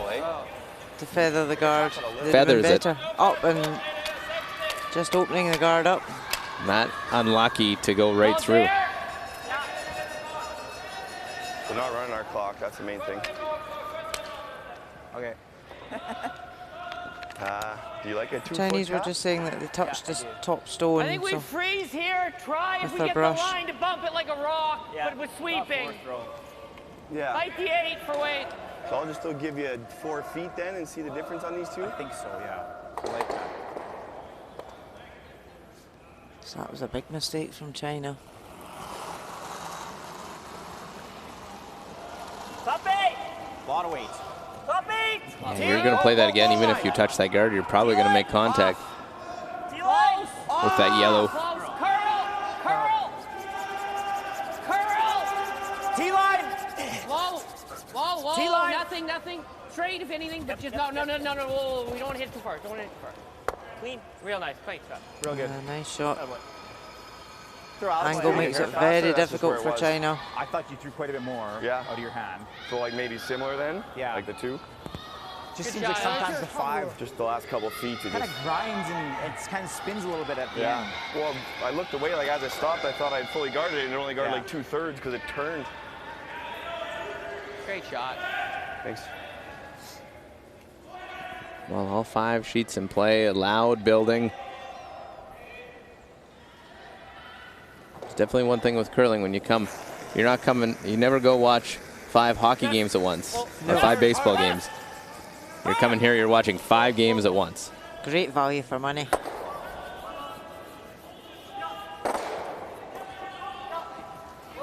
to feather the guard. They'd Feathers been it. better up and just opening the guard up. Not unlucky to go right through. We're not running our clock, that's the main thing. Okay. Do you like a 2-foot Chinese were tap? just saying that they touched this top I stone. think we So freeze here. Try if with we the get brush. the line to bump it like a rock, but with sweeping. Yeah. Fight the 8 for weight. So I'll just still give you 4 feet then and see the difference on these 2? I think so, yeah. I like that. So that was a big mistake from China. Top 8. A lot of weight. Top 8. Yeah, you're going to play that again, even if you touch that guard, you're probably going to make contact T-line. with that yellow. Close. Curl. Curl. Curl. T-line. Whoa. Whoa. Whoa. T-line. Nothing. Nothing. Straight, if anything, but just no. Whoa, we don't want to hit too far. Don't want to hit too far. Clean. Real nice. Clean shot. Real good. Nice shot. Oh, boy. Angle makes it very difficult for China. I thought you threw quite a bit more out of your hand. So like maybe similar then? Yeah. Like the 2? Just seems like sometimes the 5 just the last couple feet to kind of grinds and it kind of spins a little bit at the end. Well, I looked away, like as I stopped, I thought I'd fully guarded it, and it only guarded like 2/3 because it turned. Great shot. Thanks. Well, all 5 sheets in play, a loud building. It's definitely one thing with curling when you come. You're not coming, you never go watch 5 hockey games at once, or 5 baseball games. You're coming here, you're watching 5 games at once. Great value for money.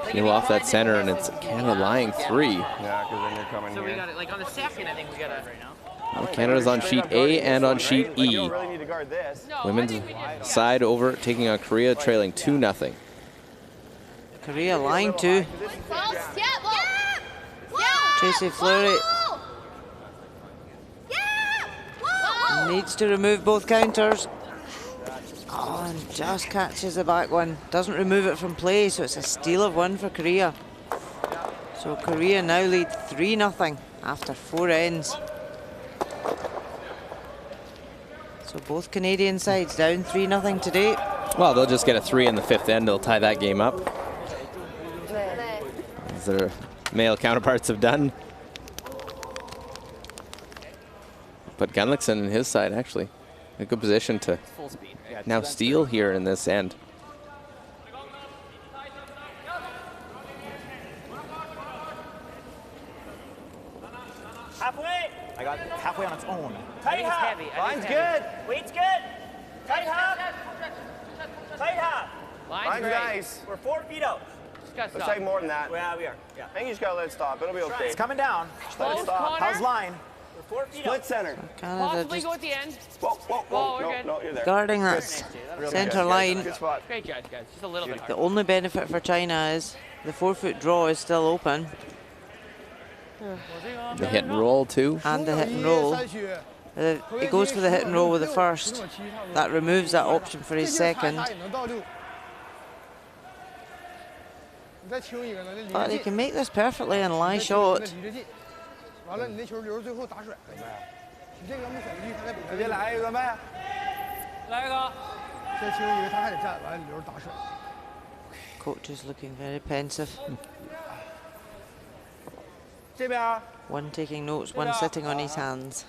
Peel off that center, and it's Canada lying 3. Yeah, because then you're coming So here. we got it like on the second, I think we got it right now. Well, Canada's on sheet A and on sheet E. You don't really need to guard this. Women's side over, taking on Korea, trailing 2-0. Korea line 2. Tracy Fleury needs to remove both counters. Oh, and just catches the back one. Doesn't remove it from play, so it's a steal of 1 for Korea. So Korea now lead 3-0 after 4 ends. So both Canadian sides down 3-0 today. Well, they'll just get a 3 in the 5th end. They'll tie that game up, as their male counterparts have done. But Gunlickson and his side actually in a good position to now steal here in this end. Halfway. I got halfway on its own. Tight half. Line's good. Weight's good. Tight half. Tight half. Line's nice. We're 4 feet out. Let's take more than that. Yeah, we are. Yeah. I think you just gotta let it stop. It'll be okay. It's coming down. Just let it stop. How's line? We're 4 feet Split out. center. Canada Possibly just go at the end. Whoa, whoa, whoa. No, you're there. guarding that center line. Good spot. Great judge, guys. Just a little bit The hard. only benefit for China is the 4-foot draw is still open. The hit and roll too. And the hit and roll. He goes for the hit and roll with the first. That removes that option for his second. But he can make this perfectly and lie shot. 直接来一个呗。来一个。先清一个，他还得站，完了留着打水。 Coach is looking very pensive. 这边。 One taking notes, one sitting on his hands.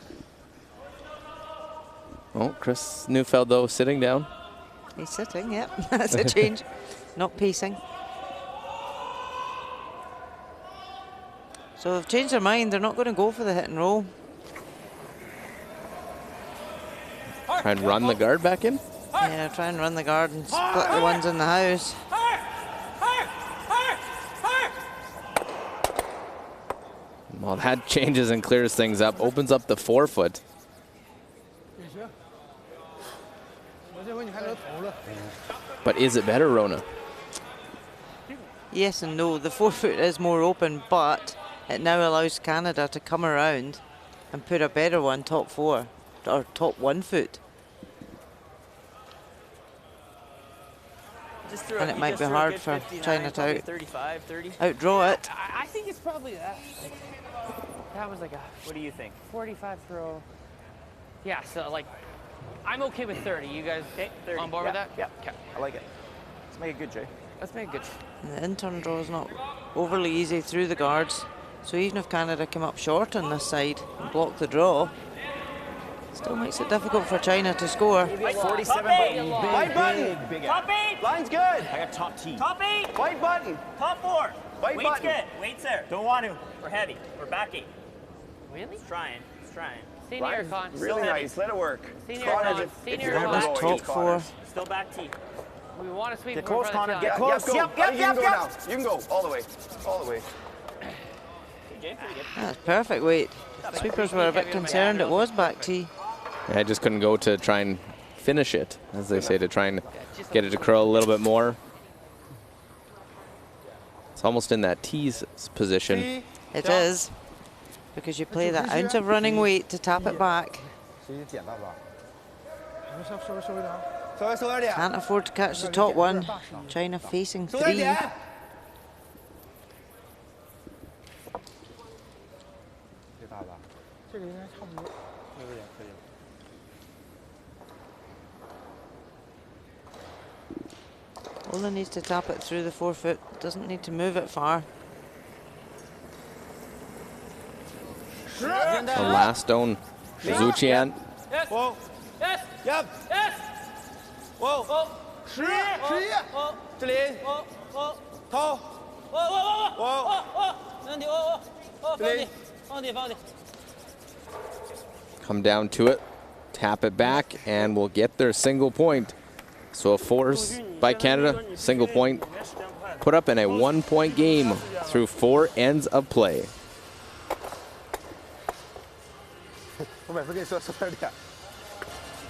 Oh, Chris Neufeld though sitting down. He's sitting, yep. That's a change. Not pacing. So they've changed their mind. They're not going to go for the hit and roll. Try and run the guard back in. Yeah, try and run the guard and split the ones in the house. Well, that changes and clears things up. Opens up the 4-foot. But is it better, Rona? Yes and no. The 4-foot is more open, but it now allows Canada to come around and put a better one top 4 or top 1 foot. And it might be hard for China to 35, 30. outdraw it. I think it's probably that. That was like a. What do you think? 45 throw. Yeah, so like, I'm okay with 30. You guys 30. on board with that? Yeah. Okay. I like it. Let's make it good, Jay. Let's make it good. And the in-turn draw is not overly easy through the guards. So even if Canada come up short on this side and block the draw, still makes it difficult for China to score. 47 button. White button. Big Top 8. Line's good. I got top T. Top 8. White button. Top 4. White Weight's button. good. Weight's there. Don't want to. We're heavy. We're back 8. Really? It's trying. It's trying. Senior con. Really heavy. nice. Let it work. Senior Connors, con. if Senior you're con. ever That's going, top it's 4. Connors. Still back T. We want to sweep. Get in front close, of the Connor. shot. Get Yeah, close. go. Yep, I think you can go yep. now. You can go all the way. All the way. Jay, pretty good. That's perfect weight. Sweepers were a bit concerned it was back T. Yeah, I just couldn't go to try and finish it, as they say, to try and get it to curl a little bit more. It's almost in that tease position. It is, because you play that ounce of running weight to tap it back. 谁捡到吧？你们稍微拿。Can't afford to catch the top one. China facing 3. Ola needs to tap it through the forefoot. Doesn't need to move it far. The last stone, Zhu Qian. Yes. Yes. Yes. Yes. Whoa. Oh. 11，这里，头，没问题，放地。 Come down to it, tap it back, and we'll get their single point. So a force by Canada, single point, put up in a 1-point game through 4 ends of play. 我每次跟你说收点点，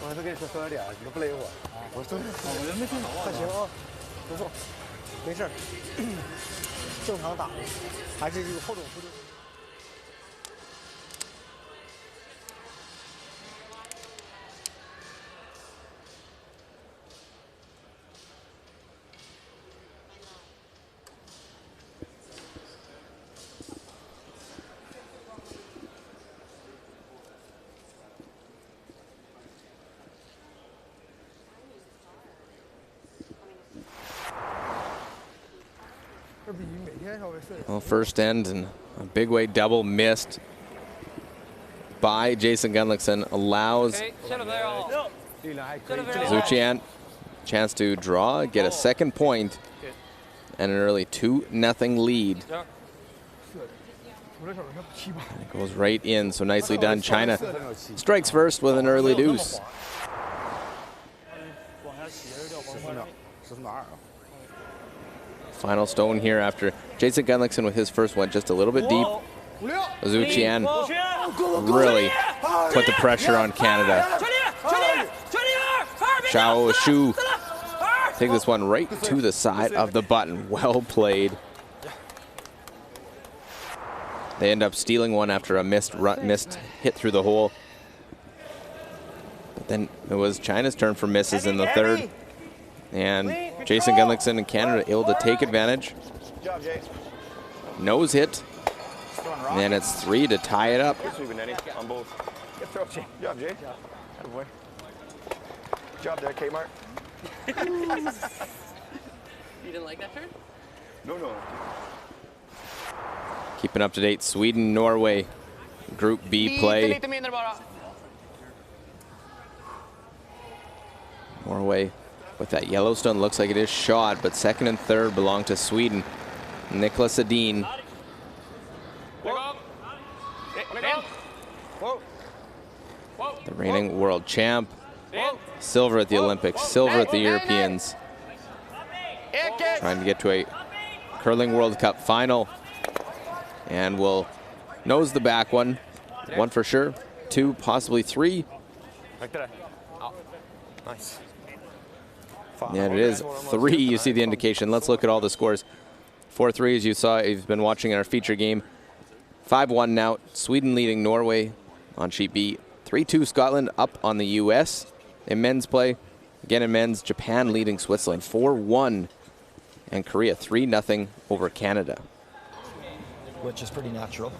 我每次跟你说收点点，你都不勒我。我说，我就没听懂。还行啊，不错，没事儿，正常打，还是一个后种突击。 Well, first end and a big weight double missed by Jason Gunlickson allows Zhu Qian chance to draw, get a second point, and an early 2-0 lead. It goes right in, so nicely done. China strikes first with an early deuce. Final stone here after Jason Gunlickson with his first one just a little bit deep. Zhu Qian really put the pressure on Canada. Zhao Shu take this one right to the side of the button. Well played. They end up stealing one after a missed hit through the hole. But then it was China's turn for misses in the third. And Jason Gunlickson and Canada able to take advantage. Nose hit. And then it's 3 to tie it up. On both. Good job, Jay. Attaboy. Good job there, Kmart. You didn't like that turn? No. Keeping up to date, Sweden, Norway, Group B play. Norway with that Yellowstone, looks like it is shot, but second and third belong to Sweden. Nicholas Edin. The reigning world champ. Silver at the Olympics, silver at the Europeans. Trying to get to a curling World Cup final. And will nose the back one. 1 for sure, 2, possibly 3. Nice. And it is 3, you see the indication. Let's look at all the scores. 4-3, as you saw, if you've been watching in our feature game. 5-1 now, Sweden leading Norway on sheet B. 3-2 Scotland up on the US. In men's play, again in men's, Japan leading Switzerland 4-1. And Korea 3-0 over Canada. Which is pretty natural.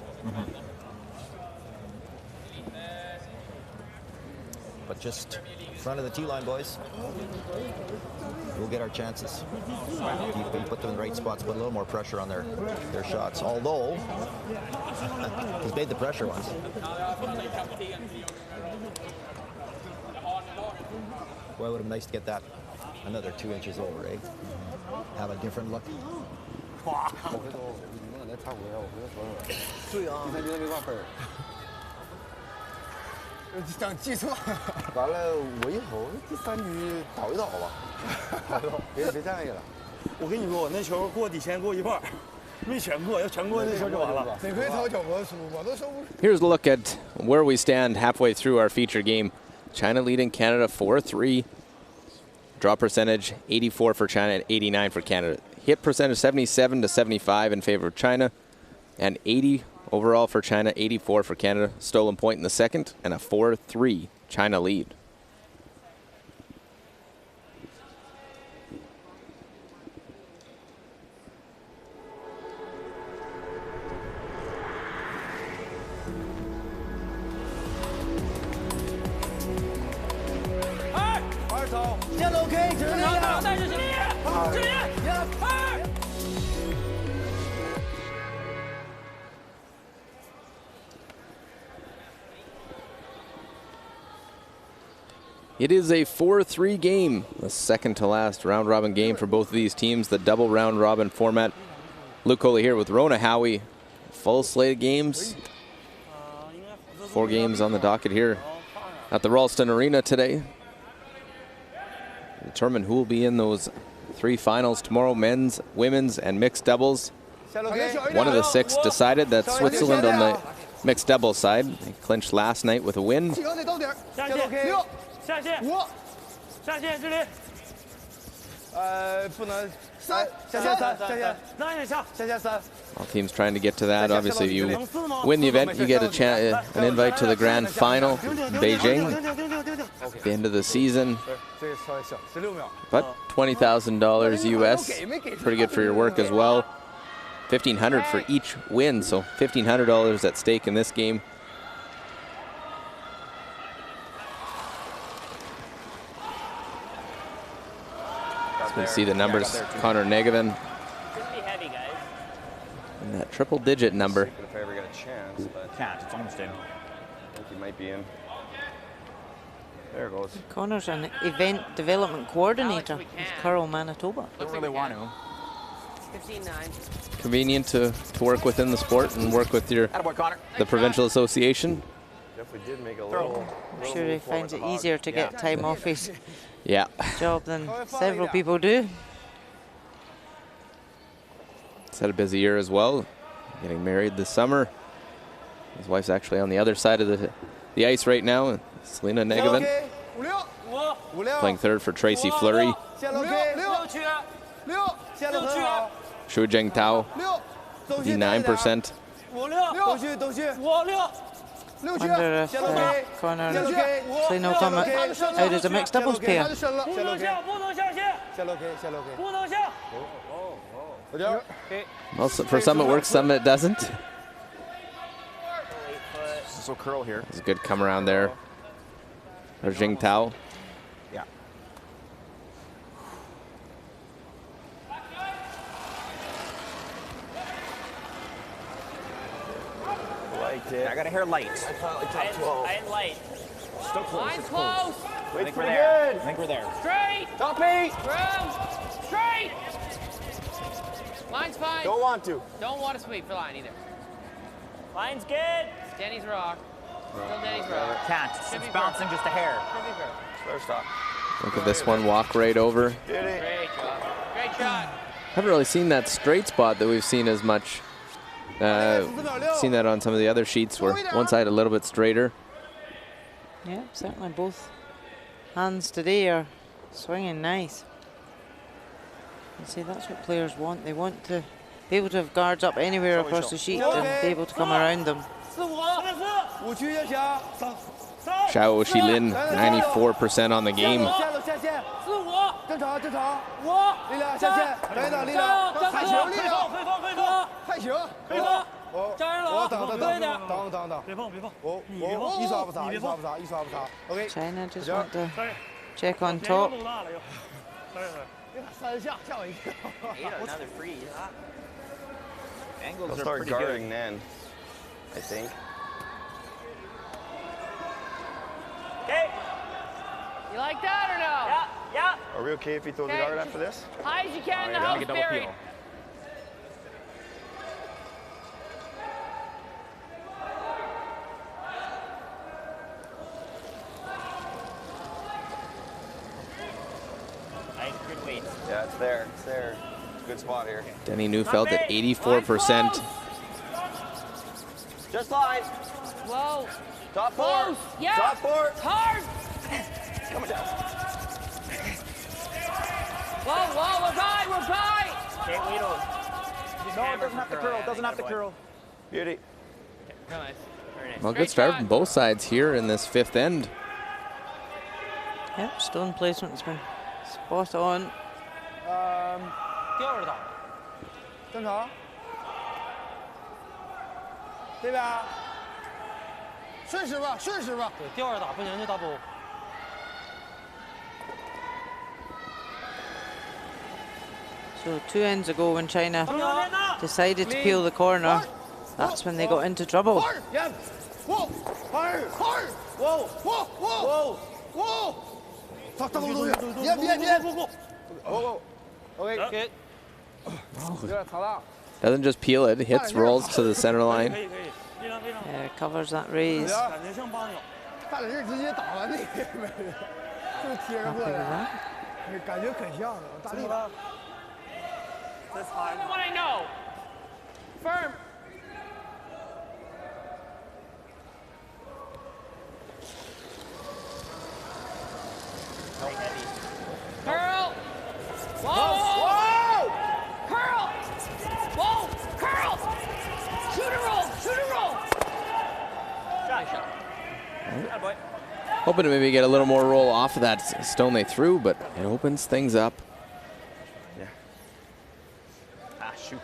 But just in front of the tee line, boys. We'll get our chances. You put them in the right spots, put a little more pressure on their shots. Although, he's made the pressure once. Boy, it would have been nice to get that another 2 inches over, eh? Have a different look. 对啊，第3局都没挂分儿。想计算。完了，我一投第3局倒一倒吧，别在意了。我跟你说，我那球过底线过一半，没全过，要全过那球就完了。得亏投9个输，我都收不。 Here's a look at where we stand halfway through our feature game. China leading Canada 4-3. Draw percentage 84 for China and 89 for Canada. Hit percentage 77 to 75 in favor of China, and 80 overall for China, 84 for Canada. Stolen point in the second, and a 4-3 China lead. OK， 只能这样。带着这里，这里，2。It is a 4-3 game, the second to last round robin game for both of these teams, the double round robin format. Luke Coley here with Rona Howie. Full slate of games. 4 games on the docket here at the Ralston Arena today. Determine who will be in those 3 finals tomorrow, men's, women's, and mixed doubles. One of the 6 decided. That's Switzerland on the mixed doubles side. They clinched last night with a win. 下线，5，下线这里。不能3，下线3，下线拉一点下，下线3。 All teams trying to get to that. Obviously, if you win the event, you get an invite to the grand final in Beijing at the end of the season. But $20,000 US, pretty good for your work as well. $1,500 for each win, so $1,500 at stake in this game. You see the numbers, Connor Negevin. And that triple-digit number. If I ever get a chance, but can't. It's almost in. I think he might be in. There it goes. Connor's an event development coordinator with Curl, Manitoba. Don't really want to. 15-9. Convenient to work within the sport and work with your the provincial association. Definitely did make a little. I'm sure he finds it easier to get time off his job than several people do. He's had a busy year as well, getting married this summer. His wife's actually on the other side of the ice right now, Selena Negevin, playing third for Tracy Fleury. Shu Jingtao, 59%. Wonder if Connor and Selena will come out as a mixed doubles pair. Well, for some it works, some it doesn't. So curl here. It's a good come around there. Or Jingtao. Yeah. Liked it. I got a hair light. I caught like top 12. I had light. Still close. Line's close. Wait, I think we're there. I think we're there. Straight. Top 8. Round. Straight. Line's fine. Don't want to. Don't want to sweep for line either. Line's good. Denny's rock. Still Denny's rock. Can't. It's bouncing just a hair. Start. Look at this one, walk right over. Did it. Great job. Great shot. Haven't really seen that straight spot that we've seen as much. Seen that on some of the other sheets where one side a little bit straighter. Yeah, certainly both hands today are swinging nice. You see, that's what players want. They want to be able to have guards up anywhere across the sheet and be able to come around them. Xiao Shilin, 94% on the game. China just want to check on top. Another freeze. They'll start guarding then, I think. Okay. You like that or no? Yeah. Are we okay if he throws the guard after this? High as you can in the house, Barry. Good weight. Yeah, it's there. It's there. It's a good spot here. Denny Neufeld at 84%. Just line. Whoa. Top 4. Close. Yeah. Top 4. Hard. Coming down. Whoa, we're by. Okay, we don't. No, it doesn't have to curl. It doesn't have to curl. Beauty. Nice. Very nice. Well, good start from both sides here in this 5th end. Yep, stone placement's been spot on. 第二打，正常，对吧？顺时吧，顺时吧。对，第二打不行就 double。So 2 ends ago when China decided to peel the corner, that's when they got into trouble. Yep. Whoa. Hard. Hard. Whoa. Whoa. Whoa. Whoa. Whoa. Yep. Yep. Yep. Whoa. Okay. Good. Doesn't just peel it, hits, rolls to the center line. Yeah, covers that raise. Happy with that. What I know. Firm. Curl. Whoa. Whoa. Curl. Whoa. Curl. Shoot and roll. Shoot and roll. Shot. Boy. Hoping to maybe get a little more roll off of that stone they threw, but it opens things up. Yeah. Ah, shoot.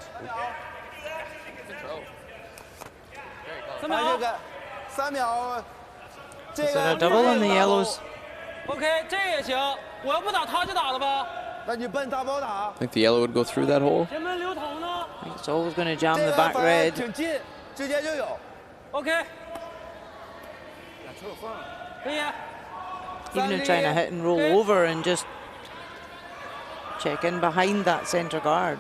Is there a double on the yellows? OK，这也行，我要不打他就打了吧。 I think the yellow would go through that hole. It's always going to jam the back red. OK。 Even if trying to hit and roll over and just check in behind that center guard.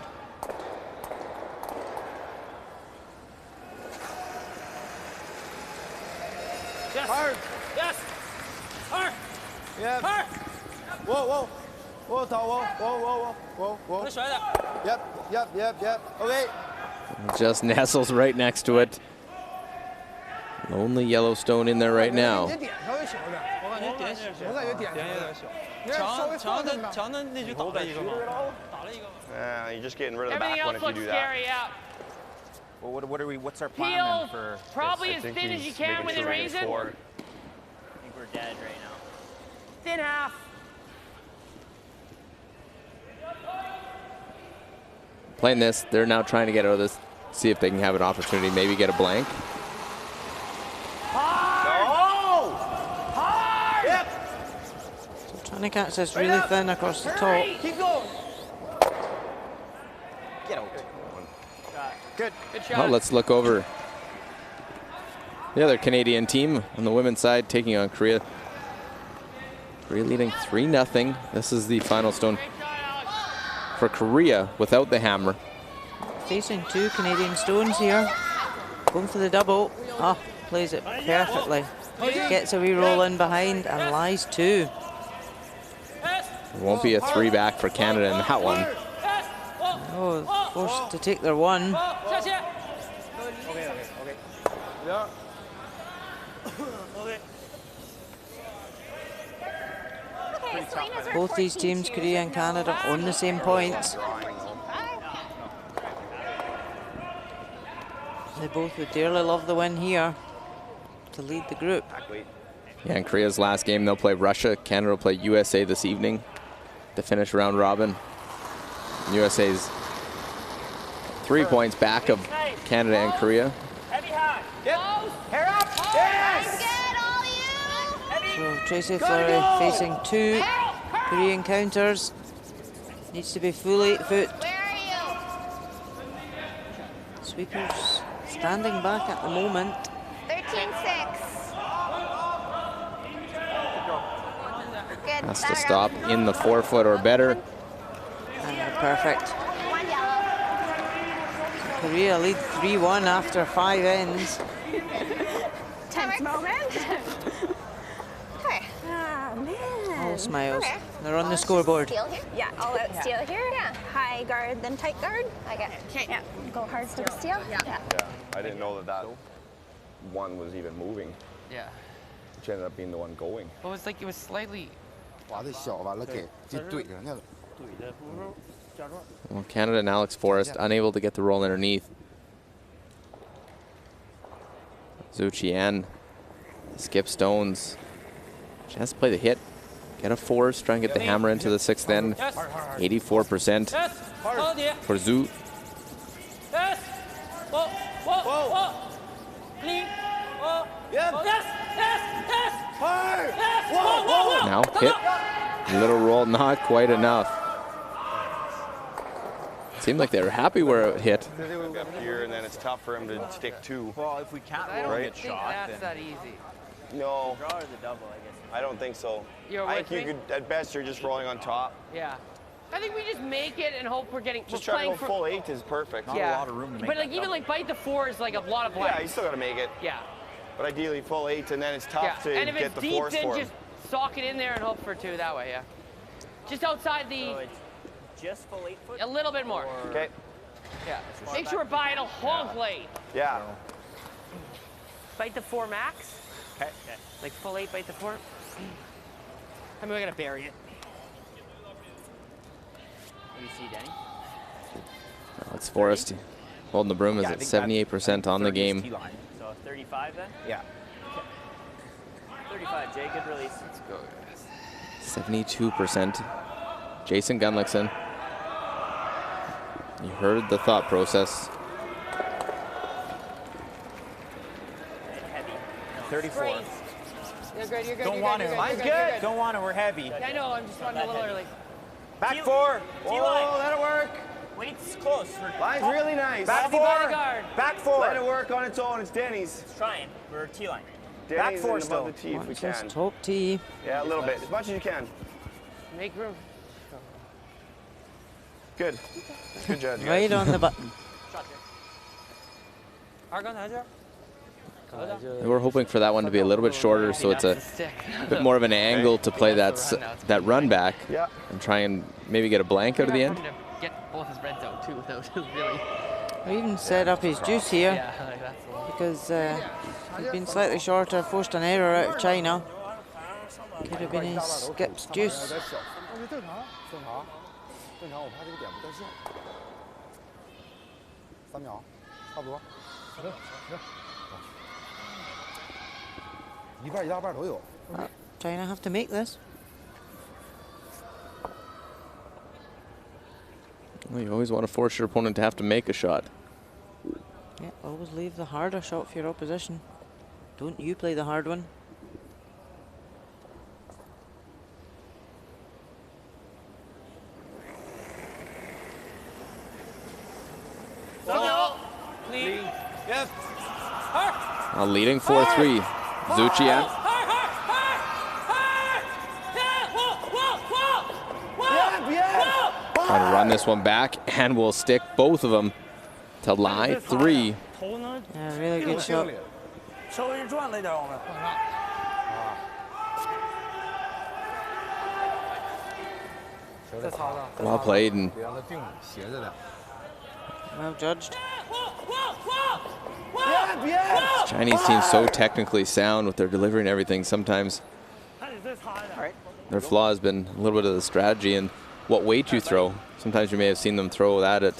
Yes. Hard. Yes. Hard. Yep. Hard. Whoa, whoa. Whoa, whoa, whoa, whoa, whoa, whoa. Yep, yep, yep, yep. Okay. Just nestles right next to it. Only Yellowstone in there right now. Yeah, you're just getting rid of the back one if you do that. Scary out. Well, what's our plan Peel then for probably this? as thin as you can when they raise it. I think we're dead right now. Thin half. Playing this, they're now trying to get out of this, see if they can have an opportunity, maybe get a blank. Hard! Hard! Yep. So trying to catch this really thin across the top. Keep going. Get out. Good. Good shot. Well, let's look over the other Canadian team on the women's side, taking on Korea. Korea leading 3-0. This is the final stone for Korea without the hammer. Facing 2 Canadian stones here. Going for the double. Oh, plays it perfectly. Gets a wee roll in behind and lies 2. It won't be a 3 back for Canada in that one. Oh, forced to take their 1. Both these teams, Korea and Canada, on the same points. They both would dearly love the win here to lead the group. Yeah, in Korea's last game, they'll play Russia. Canada will play USA this evening to finish round robin. USA's 3 points back of Canada and Korea. Heavy high. Yep. Hair up. Yes. So Tracy Fleury facing 2 Korean counters. Needs to be full 8 foot. Sweepers standing back at the moment. 13-6. Good. Has to stop in the 4 foot or better. Perfect. Korea lead 3-1 after 5 ends. Tense moment. Okay. Ah, man. All smiles. Okay. They're on the scoreboard. Steal here? Yeah, all out steal here. Yeah. High guard, then tight guard. I get it. Okay. Yeah. Go hard to the steal. Yeah. Yeah, I didn't know that one was even moving. Yeah. Which ended up being the one going. Well, it's like it was slightly. Well, Canada and Alex Forrest unable to get the roll underneath. Zhu Qian, skip stones. She has to play the hit, get a force, try and get the hammer into the 6th end. 84% for Zhu. Yes. Whoa. Whoa. Whoa. Clean. Whoa. Yep. Yes. Yes. Yes. Hard. Yes. Whoa. Whoa. Now hit, little roll, not quite enough. seemed like they were happy where it hit. Up here, and then it's tough for him to stick to. Well, if we can't I roll don't and get think shot, that's then that easy. No, Draw or the double, I guess. I don't think so. You're I with think you me? could, at best, you're just rolling on top. Yeah. I think we just make it and hope we're getting. Just we're try to playing go for, full 8 is perfect. not yeah. a lot of room to make But that like even double. like bite the 4 is like a lot of blanks. Yeah, you still got to make it. Yeah. But ideally, full 8, and then it's tough Yeah. to And if get it's the deep, force then for him. just sock it in there and hope for 2 that way. Yeah. Just outside the. So it's just full 8 foot? A little bit more. Okay. Yeah. Make sure we're buying a honk late. Yeah. Bite the 4 max. Okay. Like full 8, bite the 4. I mean, we're gonna bury it. What do you see, Denny? It's Forrest holding the broom is Yeah, I at think 78% on the 30 is game. T-line. So 35 then? Yeah. 35, Jay, good release. Let's go. 72%. Jason Gunlickson. You heard the thought process. Heavy. 34. You're good, you're good. Don't you're want good, to. you're Mine's good, you're good. Don't want to. We're heavy. Yeah, I know, I'm just running a little early. Back 4. T-line. Oh, that'll work. Wait's close. Line's really nice. Back Body by the 4. guard. Back 4. Let it work on its own. It's Denny's. It's trying. We're T-line. Denny's four and still. above the tee if we Watch this can. top tee. Yeah, a little bit. As much as you can. Make room. Good. Good judge, guys. Right on the button. They were hoping for that one to be a little bit shorter, so it's a bit more of an angle to play that run back Yeah. and try and maybe get a blank out of the end. Get both his reds out too, without just really. I even set up his juice here Yeah, like that's a little. because he's been slightly shorter, forced an error out of China. Could have been his skip's juice. 正常，正常，我怕这个点不太像。3秒，差不多。一半一大半都有。 China have to make this. Well, you always want to force your opponent to have to make a shot. Yeah, always leave the harder shot for your opposition. Don't you play the hard one. Yes. Leading 4-3. Zuchian. Trying to run this one back, and we'll stick both of them to lie 3. Yeah, really good shot. 稍微转了一点，我们。 Well played, and 得让它定斜着点。 Well judged. Chinese team's so technically sound with their delivery and everything. Sometimes their flaw has been a little bit of the strategy and what weight you throw. Sometimes you may have seen them throw that at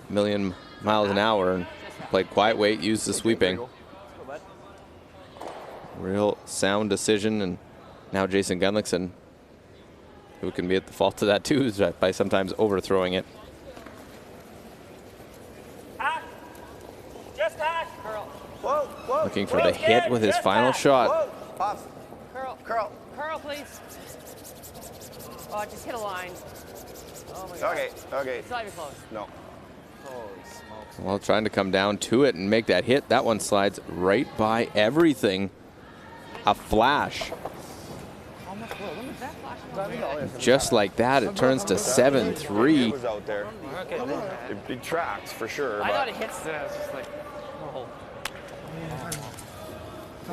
a million miles an hour and played quiet weight, used the sweeping. Real sound decision, and now Jason Gunlickson, who can be at the fault of that too, is by sometimes overthrowing it. Just hack. Curl. Whoa, whoa. Looking for the hit with his final shot. Whoa. Off. Curl. Curl. Curl, please. Oh, I just hit a line. Oh my God. Okay, okay. It's not even close. No. Well, trying to come down to it and make that hit. That one slides right by everything. A flash. Just like that, it turns to 7-3. It was out there. It tracks for sure. I thought it hits the. I was just like, oh.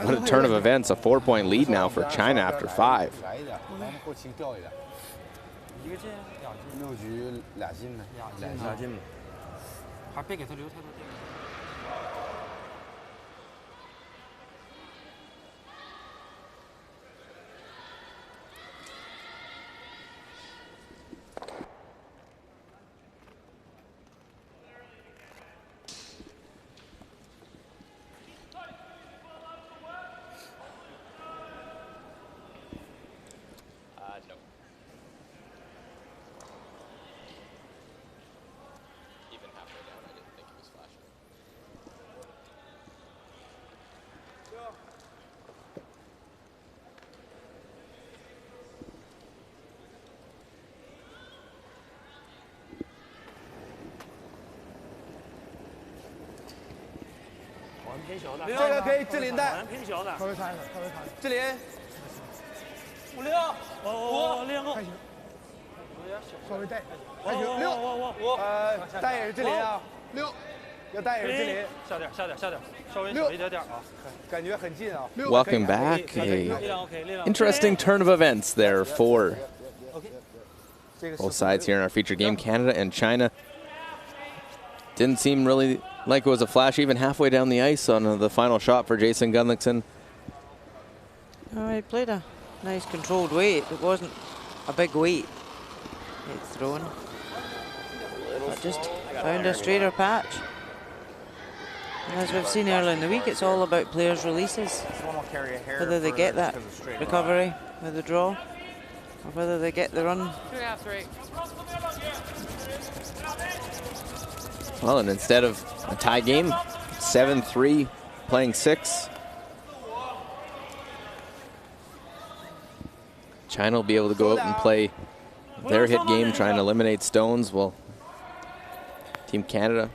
What a turn of events. A 4-point lead now for China after 5. 来一点，咱们后期掉一点。6局2进呗，2进。还别给他留太多电。No. Even halfway down, I didn't think it was flashing. 这个给志林带，稍微看一下，稍微看一下。志林5-6，稍微带，还行6，带也是志林啊，6，要带也是志林，下点，稍微小一点点啊，感觉很近啊。 Welcome back. A interesting turn of events there for both sides here in our featured game, Canada and China. Didn't seem really like it was a flash even halfway down the ice on the final shot for Jason Gunlickson. Oh, he played a nice controlled weight. It wasn't a big weight he'd thrown, but just found a straighter patch. And as we've seen earlier in the week, it's all about players' releases. Whether they get that recovery with the draw, or whether they get the run. 2.5, 3. Well, and instead of a tie game, 7-3, playing 6. China will be able to go out and play their hit game, trying to eliminate stones. Well, Team Canada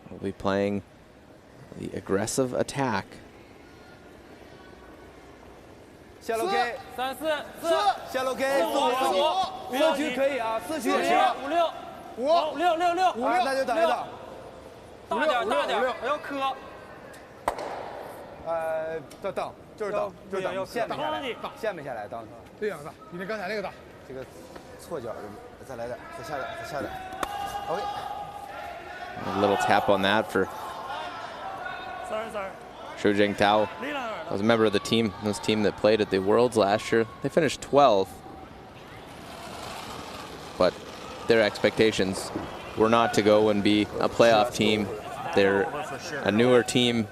will be playing the aggressive attack. 下楼 K， 下楼 K， 4局可以啊，4局也行。5-6，那就等一等。大点，不要磕。等，就是等，线没下来，线没下来，等。这样大，比那刚才那个大。这个错脚再来点，再下点。OK。 A little tap on that for Shu Jingtao. I was a member of the team, this team that played at the Worlds last year. They finished 12th, but their expectations were not to go and be a playoff team. They're a newer team.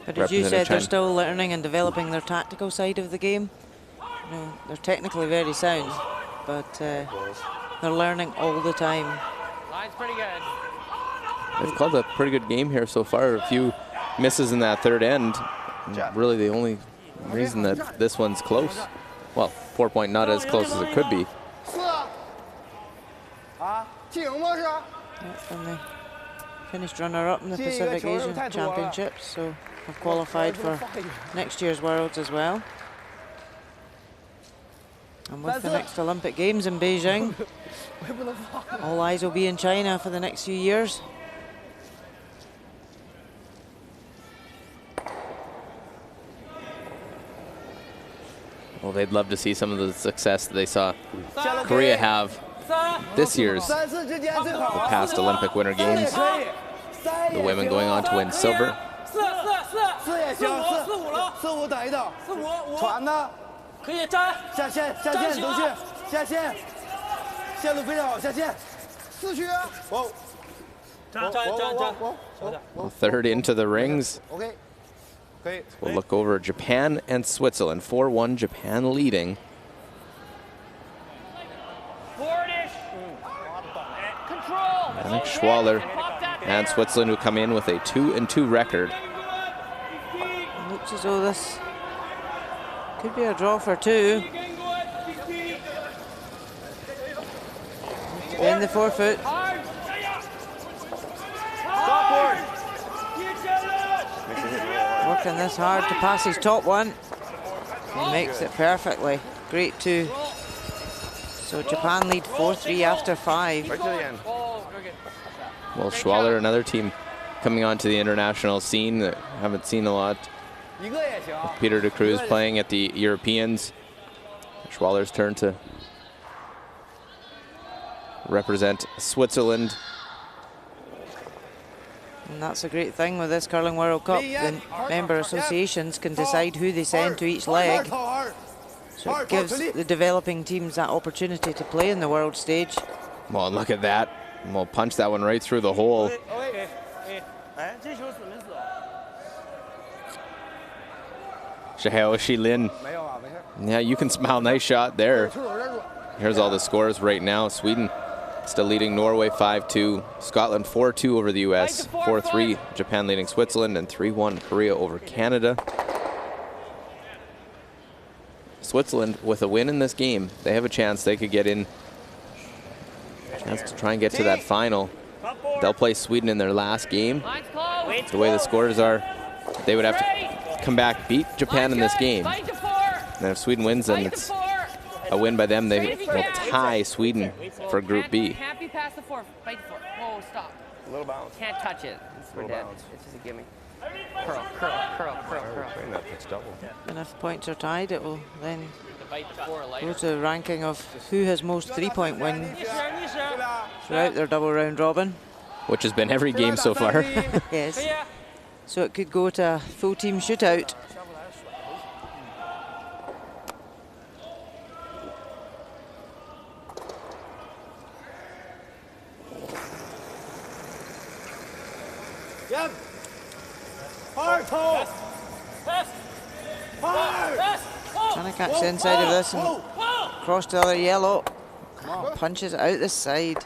But as you said, they're still learning and developing their tactical side of the game. You know, they're technically very sound, but they're learning all the time. Line's pretty good. They've called a pretty good game here so far. A few misses in that third end. Really the only reason that this one's close. Well, 4-point not as close as it could be. And they finished runner-up in the Pacific Asian Championships, so have qualified for next year's Worlds as well. And with the next Olympic Games in Beijing, all eyes will be in China for the next few years. Well, they'd love to see some of the success that they saw Korea have this year's the past Olympic Winter Games. The women going on to win silver. 4也行，4-5等一等。传呢？可以站。下线都去，下线，线路非常好，下线。4区。Well, third into the rings. Okay. We'll look over Japan and Switzerland. 4-1, Japan leading. Alex Schwaller and Switzerland who come in with a 2-2 record. Looks as though this could be a draw for 2. In the forefoot. Working this hard to pass his top one. He makes it perfectly. Great 2. So Japan lead 4-3 after 5. Well, Schwaller, another team coming onto the international scene that haven't seen a lot. With Peter de Cruz playing at the Europeans. Schwaller's turn to represent Switzerland. And that's a great thing with this Curling World Cup. The member associations can decide who they send to each leg. So it gives the developing teams that opportunity to play in the world stage. Well, look at that. We'll punch that one right through the hole. Shihao Shilin. Yeah, you can smile. Nice shot there. Here's all the scores right now. Sweden still leading Norway 5-2. Scotland 4-2 over the US. 4-3 Japan leading Switzerland, and 3-1 Korea over Canada. Switzerland with a win in this game, they have a chance. They could get in. Chance to try and get to that final. they'll play Sweden in their last game. The way the scores are, they would have to come back, beat Japan in this game. And if Sweden wins, then it's a win by them. They will tie Sweden for Group B. Can't be past the 4. Fight the 4. Whoa, stop. A little bounce. Can't touch it. We're dead. It's just a gimme. Curl, curl, curl, curl, curl. It's double. And if points are tied, it will then go to the ranking of who has most 3-point wins throughout their double round robin. Which has been every game so far. Yes. So it could go to a full team shootout. Yep. Hard pull. Hard. Trying to catch the inside of this and cross to the other yellow. Punches it out the side.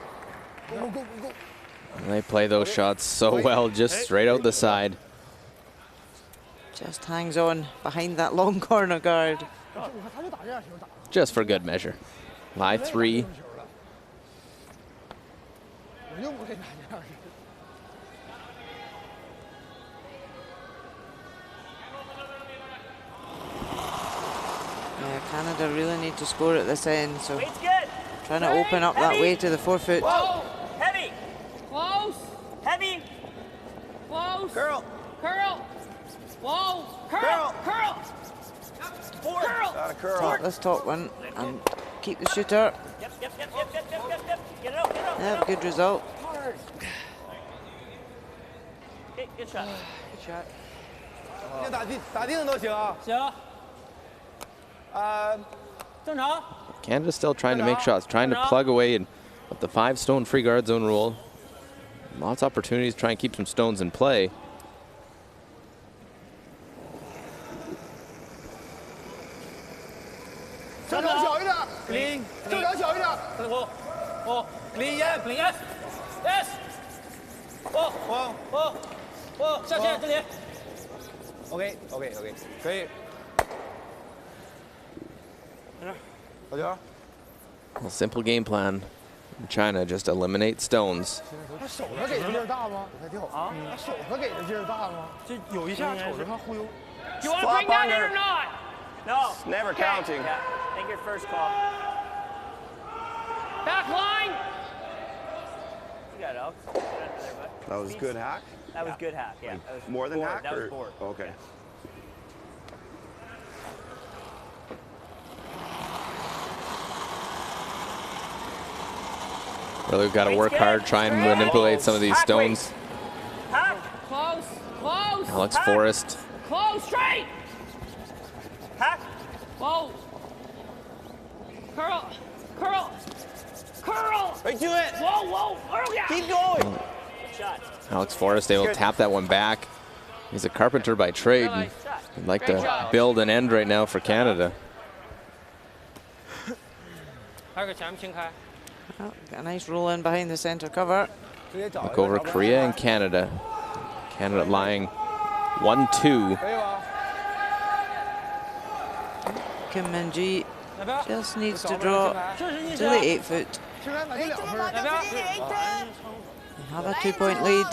And they play those shots so well, just straight out the side. Just hangs on behind that long corner guard. Just for good measure. Live 3. Yeah, Canada really need to score at this end, so trying to open up that way to the 4-foot. Heavy. Close. Heavy. Close. Curl. Curl. Whoa. Curl. Curl. Curl. Take this top one and keep the shooter. Yep. Get it out. Yeah, good result. Okay, good shot. Good shot. 打定都行啊。行。正常。 Canada's still trying to make shots, trying to plug away and with the 5-stone free guard zone rule. Lots of opportunities to try and keep some stones in play. OK， 可以。 A simple game plan. China just eliminate stones. 他手上给的劲儿大吗？我才跳啊！他手上给的劲儿大吗？这有一下瞅着他忽悠。 Do you want to bring that in or not? No. It's never counting. Yeah. Take your first call. Back line. You got it, Alex. That was good hack? That was good hack, yeah. That was more than board. hack? That Or? was board. Okay. Really, we've got to work hard, try and manipulate some of these stones. Close, close. Alex Forrest. Close, straight. Hack. Whoa. Curl, curl, curl. Right to it. Whoa. Oh, yeah. Keep going. Good shot. Alex Forrest able to tap that one back. He's a carpenter by trade. And he'd like to build an end right now for Canada. Oh, got a nice roll in behind the center cover. Look over Korea and Canada. Canada lying 1-2. Kim Min-ji just needs to draw to the 8-foot. Have a 2-point lead.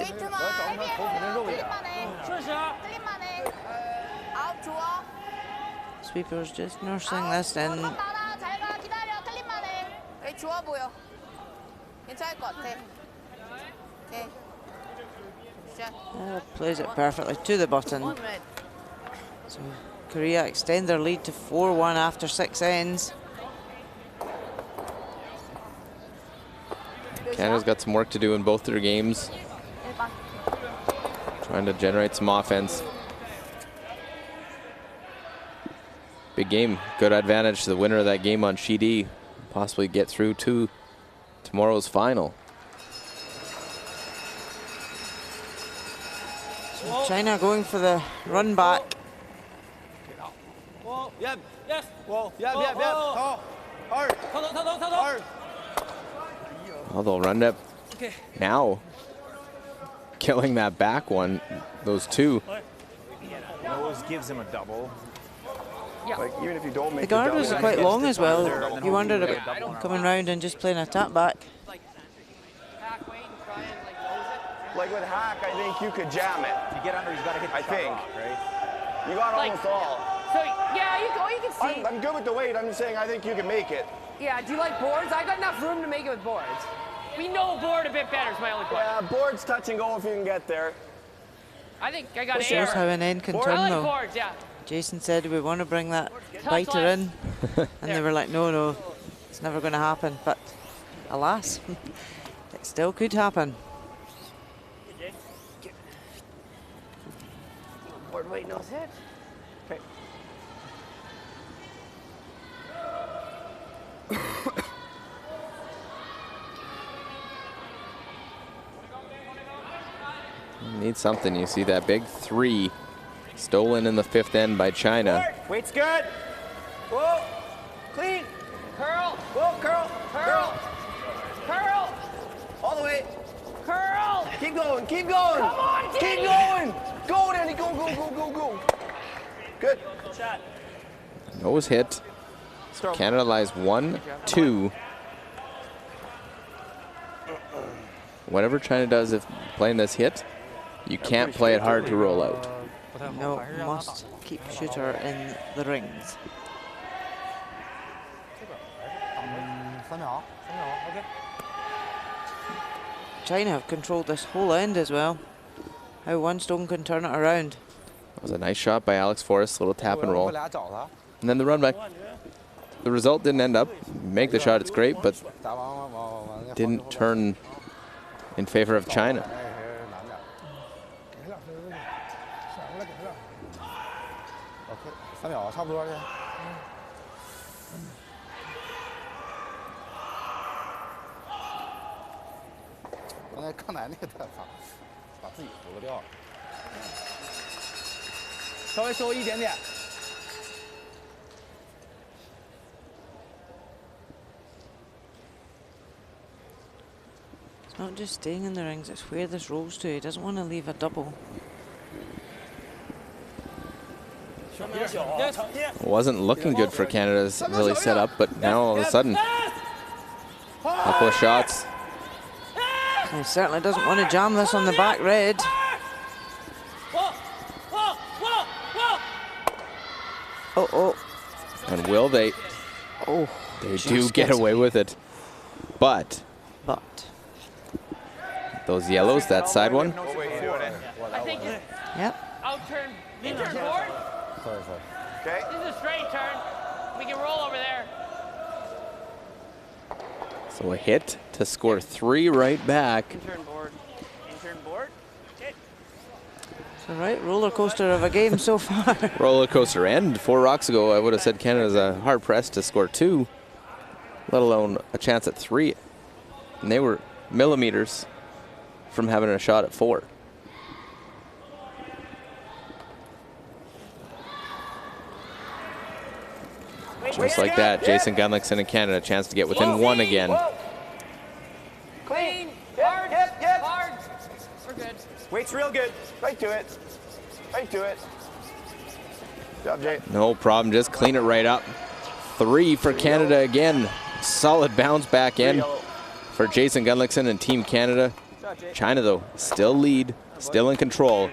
Sweepers just nursing this in. Plays it perfectly to the button. So Korea extend their lead to 4-1 after 6 ends. Canada's got some work to do in both their games. Trying to generate some offense. Big game, good advantage to the winner of that game on Sheet E. Possibly get through to tomorrow's final. So China going for the run back. Yep. Yes. Yep. Hard. Hard. Oh, they'll run up now. Killing that back one, those two. Nose gives him a double. Like, even if you don't make The guard was quite long as well. You wondered about coming round and just playing a tap back. Like with hack, I think you could jam it. To get under, he's got to hit the shot rock, right? You got Like, almost all. So, yeah, you can see. I'm good with the weight. I'm just saying I think you can make it. Yeah, do you like boards? I got enough room to make it with boards. We know board a bit better is my only point. Yeah, boards touch and go if you can get there. I think I got Shows how an end can I turn, like though. boards, yeah. Jason said we want to bring that biter in, and they were like, no, it's never going to happen. But alas, it still could happen. Board weight knows it. Okay. Need something. You see that big 3 stolen in the 5th end by China. Weight's good. Whoa. Clean. Curl. Whoa, curl. Curl. Curl. All the way. Curl. Keep going. Keep going. Come on, Danny. Keep going. Go, Danny. Go, go, go, go, go. Good. Shot. Nose hit. Canada lies 1-2. Whatever China does if playing this hit, you can't play it hard to roll out. No, must keep shooter in the rings. 3秒，OK。 China have controlled this whole end as well. How one stone can turn it around. That was a nice shot by Alex Forrest, little tap and roll. And then the run back. The result didn't end up. Make the shot, it's great, but didn't turn in favor of China.3秒差不多去。刚才康乃那个太惨，把自己投掉了。稍微收一点点。 It's not just staying in the rings, it's where this rolls to. He doesn't want to leave a double. Wasn't looking good for Canada's really set up, but now all of a sudden, couple of shots. He certainly doesn't want to jam this on the back red. Oh. And will they? Oh, they do get away with it. But those yellows, that side one. I think it's out-turn, in-turn board. Sorry. Okay. This is a straight turn. We can roll over there. So a hit to score 3 right back. In-turn board. In-turn board. Okay. It's a right roller coaster of a game so far. Roller coaster end. 4 rocks ago, I would have said Canada's hard pressed to score 2, let alone a chance at 3. And they were millimeters from having a shot at 4. Just like that, Jason Gunlickson and Canada a chance to get within 1 again. Clean. Hard. Hard. We're good. Weight's real good. Right to it. Right to it. Good job, Jay. No problem, just clean it right up. 3 for Canada again. Solid bounce back end for Jason Gunlickson and Team Canada. China, though, still lead, still in control.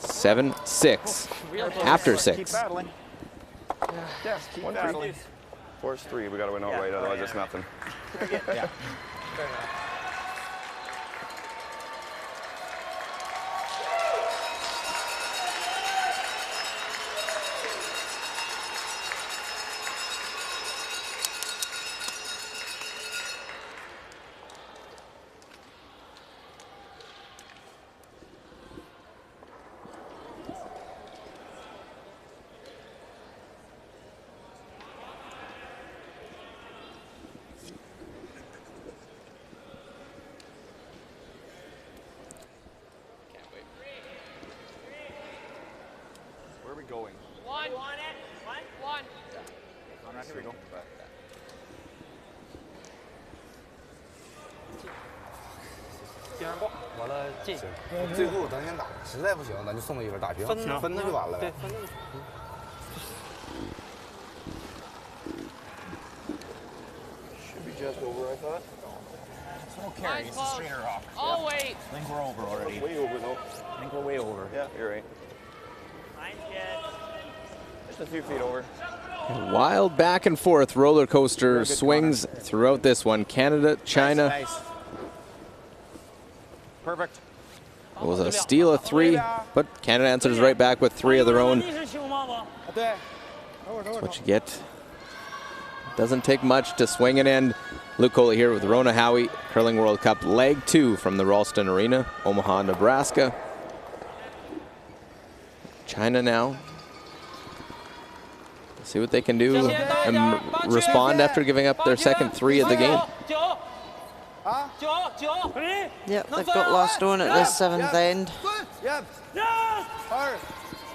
7-6 after 6. Yes, keep battling. 4-3. We got to win outright, otherwise it's nothing. Yeah. Where are we going? 1. One. All right, here we go. 完了进。最后咱先打，实在不行咱就送他一分打平，分他就完了呗。对，分他就。Should be just over, I thought. won't carry. It's a straighter rock. Oh, wait. I think we're over already. Way over though. I think we're way over. Yeah, you're right. Line's good. Just a few feet over. Wild back and forth roller coaster swings throughout this one. Canada, China. Nice. Perfect. It was a steal of 3, but Canada answers right back with 3 of their own. That's what you get. Doesn't take much to swing an end. Luke Coley here with Rona Howie, Curling World Cup Leg 2 from the Ralston Arena, Omaha, Nebraska. China now. See what they can do and respond after giving up their second 3 of the game. Yep, they've got last stone at this 7th end. Yep. Hard.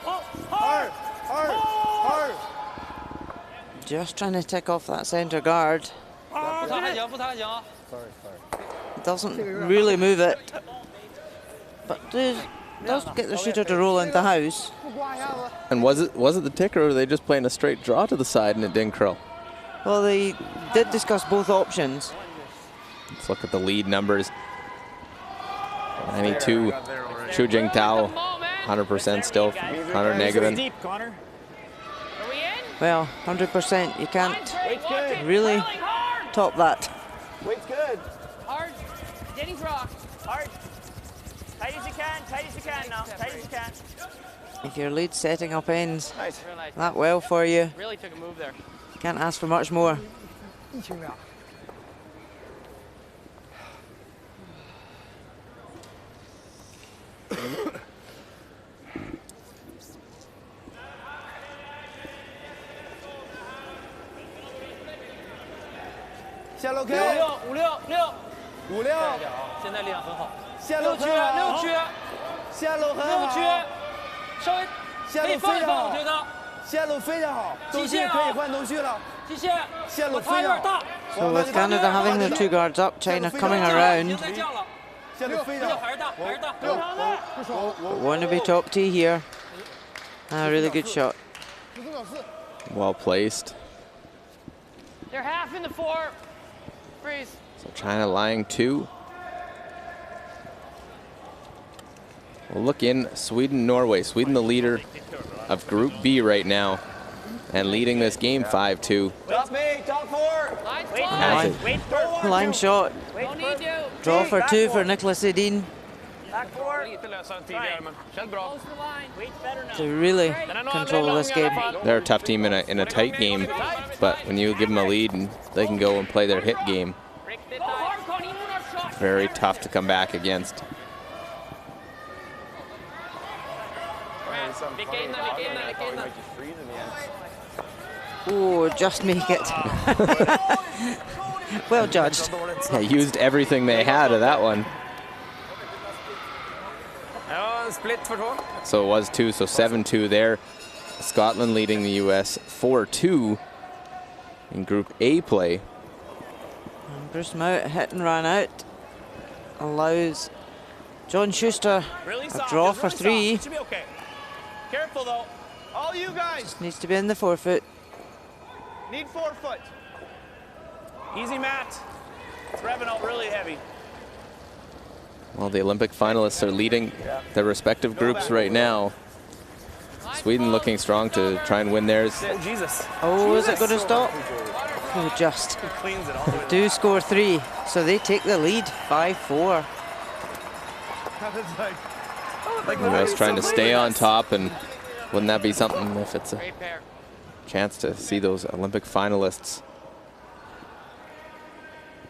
Hard. Hard. Hard. Just trying to tick off that centre guard. Doesn't really move it, but does get the shooter to roll into the house. And was it the ticker, or were they just playing a straight draw to the side and it didn't curl? Well, they did discuss both options. Let's look at the lead numbers. 92, Chu Jingtao, 100% still, Connor Negavan. Well, 100%, you can't really top that. Weight's good. Hard. Denny's rock. Hard. Tight as you can, tight as you can now, tight as you can. If your lead's setting up ends Nice. Real nice. that well for you, Really took a move there. can't ask for much more. 下楼 K， 56，现在力量很好。下楼6区，6区，下楼很6好，区，稍微可以放一放，我觉得。下楼非常好，东西可以换东西了。极限，下楼差有点大。 So with Canada having the 2 guards up, China coming around. 下楼非常好，还是大，还是大。 But want to be top tee here. A really good shot. Well placed. They're half in the 4. Freeze. So China lying 2. We'll look in Sweden, Norway. Sweden the leader of Group B right now and leading this game 5-2. Top 8, top 4. Line shot. Don't need to. Draw for 2 for Nicholas Edin. Back 4. Close to the line. Weight's better now. To really control this game. They're a tough team in a tight game, but when you give them a lead and they can go and play their hit game, very tough to come back against. Oh, just make it. Well judged. They used everything they had of that one. So it was 2, so 7-2 there. Scotland leading the US 4-2 in Group A play. And Bruce Mount hit and ran out. Allows John Schuster a draw for 3. Should be okay. Careful though. All you guys. Just needs to be in the 4-foot. Need 4 foot. Easy, Matt. It's revving out really heavy. Well, the Olympic finalists are leading their respective groups right now. Sweden looking strong to try and win theirs. Oh, Jesus. Oh, is it going to stop? Oh, just. They do score 3, so they take the lead 5-4. The US trying to stay on top, and wouldn't that be something if it's a chance to see those Olympic finalists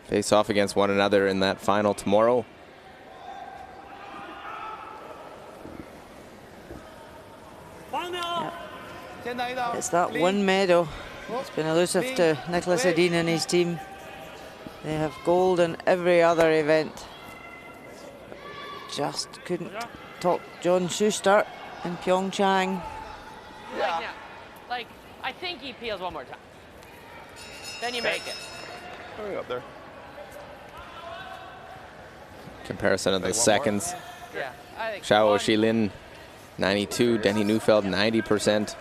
face off against one another in that final tomorrow. Yep. It's that one medal. It's been elusive to Nicholas Edin and his team. They have gold in every other event. Just couldn't top John Schuster in Pyeongchang. Like, I think he peels one more time. Then you make it. Hurry up there. Comparison of the seconds. Yeah, I think Xiao Shilin, 92. Denny Neufeld, 90%.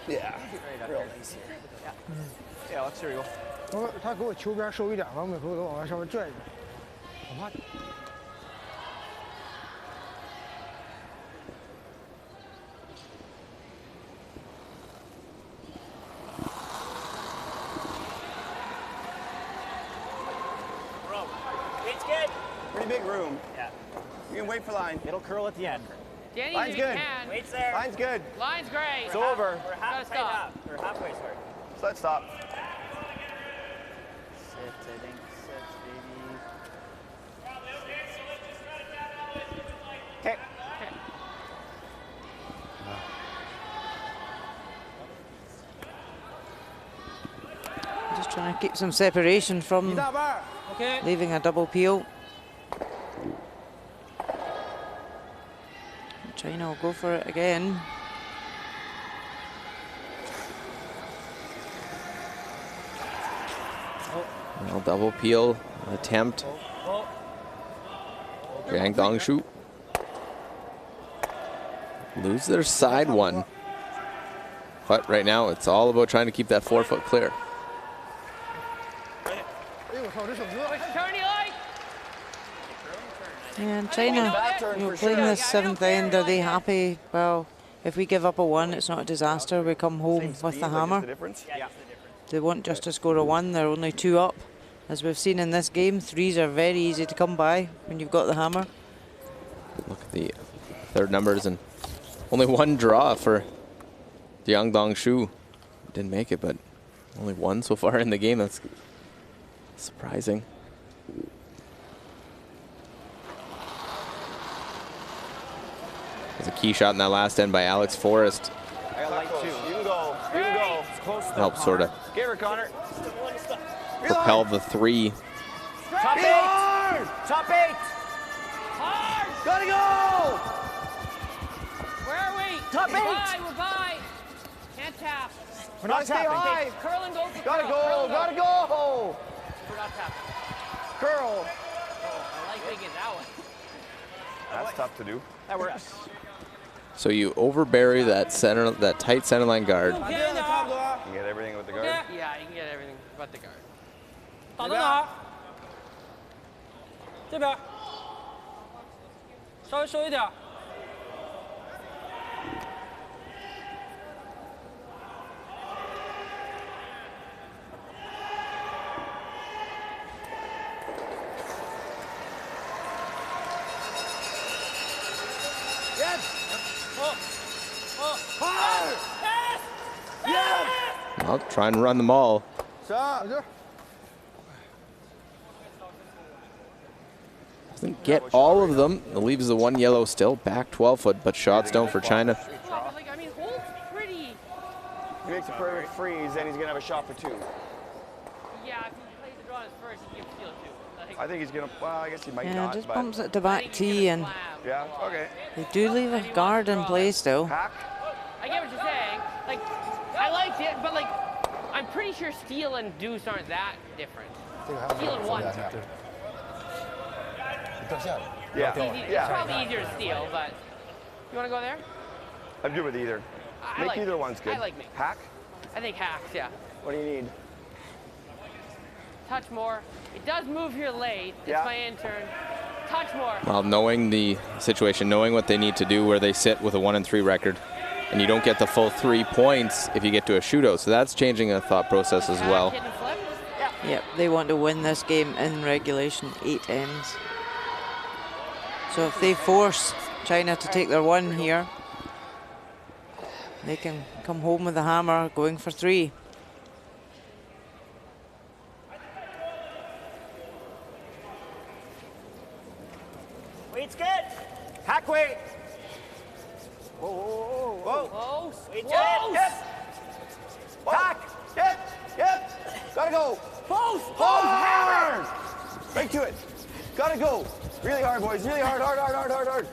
Yeah. Yeah, let's hear you go. 他给我球边收一点吧，每回都往外上面拽一点。It's good. Pretty big room. Yeah. You can wait for line. It'll curl at the end. Danny, Line's if you good. can. Wait's there. Line's good. Line's great. It's over. We're Gotta halfway stop. up. We're halfway, sorry. So let's stop. Sit, I think. Sit, baby. Okay. Just trying to keep some separation from leaving a double peel. China will go for it again. Well, double peel attempt. Yang Dongshu lose their side one. But right now, it's all about trying to keep that 4 foot clear. And China, playing this 7th end, are they happy? Well, if we give up a 1, it's not a disaster. We come home with the hammer. They want just to score a 1. They're only 2 up. As we've seen in this game, 3s are very easy to come by when you've got the hammer. Look at the third numbers and only 1 draw for Yang Dongshu. Didn't make it, but only 1 so far in the game. That's surprising. There's a key shot in that last end by Alex Forrest. I got light too. You can go. You can go. It's close. Helps sort of Give her, Connor. propel the 3. Top 8. Top 8. Hard. Gotta go. Where are we? Top 8. We're by. Can't tap. We're not Stay tapping. high. Curl and go for Gotta curl. go. Curl and Gotta go. We're not tapping. Curl. I like thinking that one. That's tough to do. That works. So you overbury that tight center line guard. You can get everything with the guard. Yeah, you can get everything but the guard. 打到哪儿？这边，稍微收一点。I'll try and run them all. Doesn't get all of them. It leaves the 1 yellow still. Back 12 foot, but shots don't for China. Like, I mean, Holt's pretty. He makes a perfect freeze, and he's gonna have a shot for 2. Yeah, if he plays the draw as first, he can steal 2. Like, I think he's gonna. Well, I guess he might Yeah, not. just but bumps it to back tee, and yeah, okay. they do leave a guard in play still. Hack. I get what you're saying. Like, I liked it, but like, I'm pretty sure steal and deuce aren't that different. Steal and 1. Yeah. It's probably easier to steal, but you want to go there? I'm good with either. I Make like either it. one's good. I like me. Hack. I think hacks, yeah. What do you need? Touch more. It does move here late. It's Yeah. my in turn. Touch more. Well, knowing the situation, knowing what they need to do where they sit with a 1-3 record, and you don't get the full 3 points if you get to a shootout. So that's changing a thought process as well. Hit and flip. Yep, they want to win this game in regulation, 8 ends. So if they force China to take their 1 here, they can come home with the hammer going for 3. Wait's good. Hack weight. Whoa, whoa, whoa, whoa. Close. Wait's Close. good. Yep. Hack. Yep. Gotta go. Close. Hard. Right to it. Gotta go. Really hard, boys. Really hard, hard, hard, hard, hard, hard.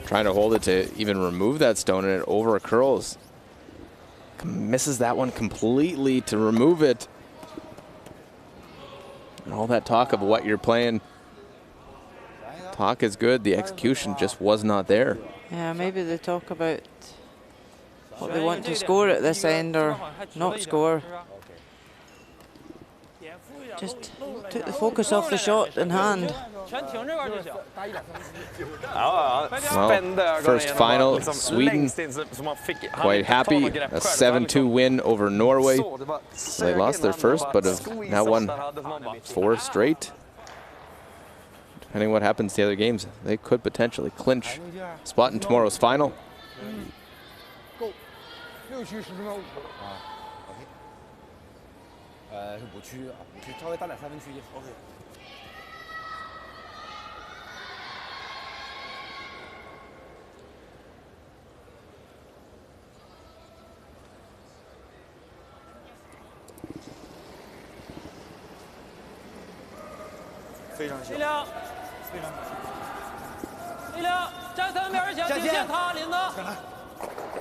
Trying to hold it to even remove that stone, and it over curls. Misses that one completely to remove it. And all that talk of what you're playing. Talk is good. The execution just was not there. Yeah, maybe they talk about what they want to score at this end or not score. just took the focus off the shot in hand. Well, first final, Sweden quite happy. A 7-2 win over Norway. They lost their first, but have now won 4 straight. Depending what happens to the other games, they could potentially clinch a spot in tomorrow's final. 6区10分钟5。是5区啊，5区稍微大点3分区就 OK。非常行。力量，非常好。力量，站3秒之前，顶线塔，领子。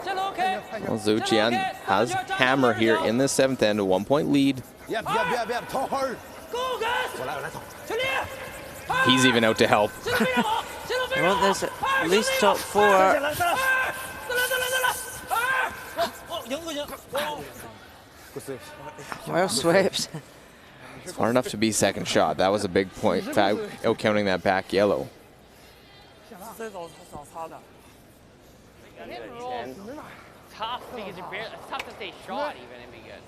Well, Zhuqian has hammer here in the 7th end, a 1-point lead. He's even out to help. I want this at least top 4. Well swept. It's far enough to be second shot. That was a big point, out counting that back yellow. Tough because it's tough to stay shot even and be good.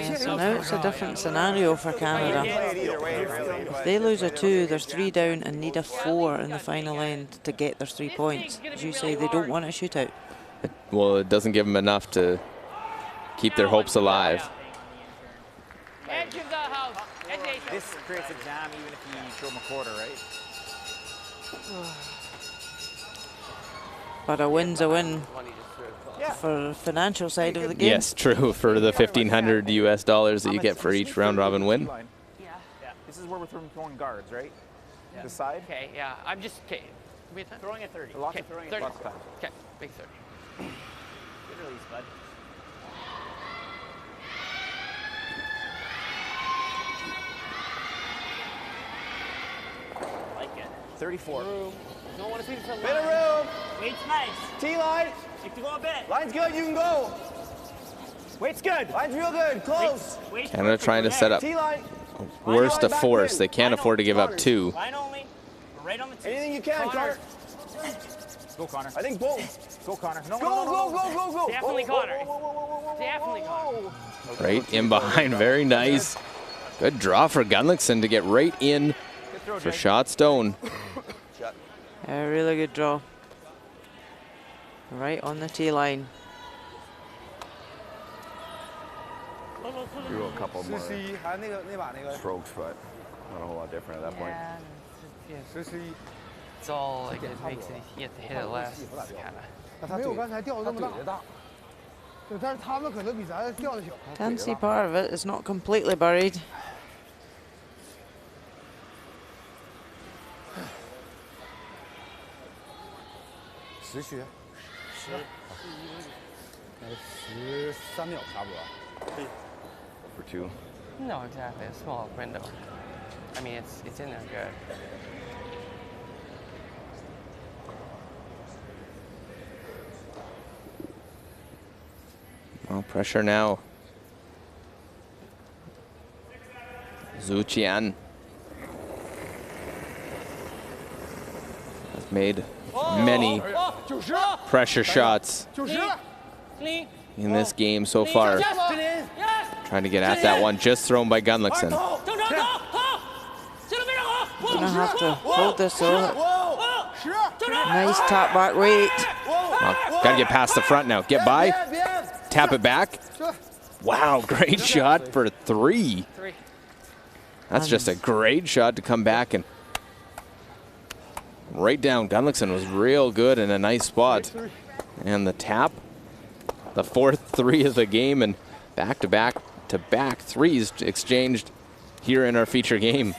Yeah, so now it's a different scenario for Canada. If they lose a 2, they're 3 down and need a 4 in the final end to get their 3 points. As you say, they don't want a shootout. Well, it doesn't give them enough to keep their hopes alive. This creates a jam even if you throw them a quarter, right? But a win's a win for the financial side of the game. Yes, true, for the $1,500 US that you get for each round robin win. Yeah. This is where we're throwing guards, right? Yeah. The side? Okay, yeah. I'm just, okay. Throwing at 30. Okay, 30. Lots of time. Okay, big 30. Good release, bud. I like it. 34. Don't want to see this Bit of room. Weight's nice. T-line. You can go a bit. Line's good, you can go. Weight's good. Line's real good, close. Canada trying to set up worst of force. They can't afford to give up 2. Line only. We're right on the tee. Anything you can, Connor. Go, Connor. I think both. Go, Connor. No, go. Definitely Connor. Definitely Connor. Right in behind, very nice. Good draw for Gunlickson to get right in for shot stone. A really good draw. Right on the tee line. Drew a couple more strokes, but not a whole lot different at that point. Yeah, it's all like it makes it, you have to hit it less. It's kinda. Can't see part of it. It's not completely buried. For 2. No, exactly. A small window. I mean, it's in there good. Well, pressure now. Zhuqian has made many pressure shots in this game so far. Trying to get at that one, just thrown by Gunlickson. Gonna have to hold this though. Nice tap back weight. Well, gotta get past the front now. Get by, tap it back. Wow, great shot for 3. That's just a great shot to come back and right down. Gunlickson was real good in a nice spot. And the tap, the 4th 3 of the game, and back-to-back threes exchanged here in our feature game.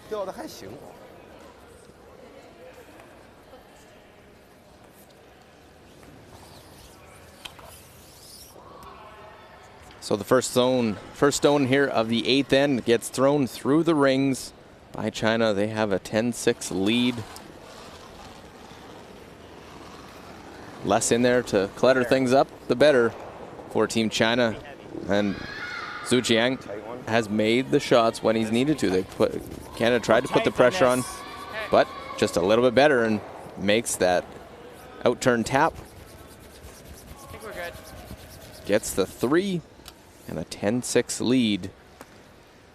掉的还行。 So the first stone here of the 8th end gets thrown through the rings by China. They have a 10-6 lead. Less in there to clutter things up, the better for Team China. And Zhu Jiang has made the shots when he's needed to. Canada tried to put the pressure on, but just a little bit better and makes that out-turn tap. I think we're good. Gets the 3 and a 10-6 lead.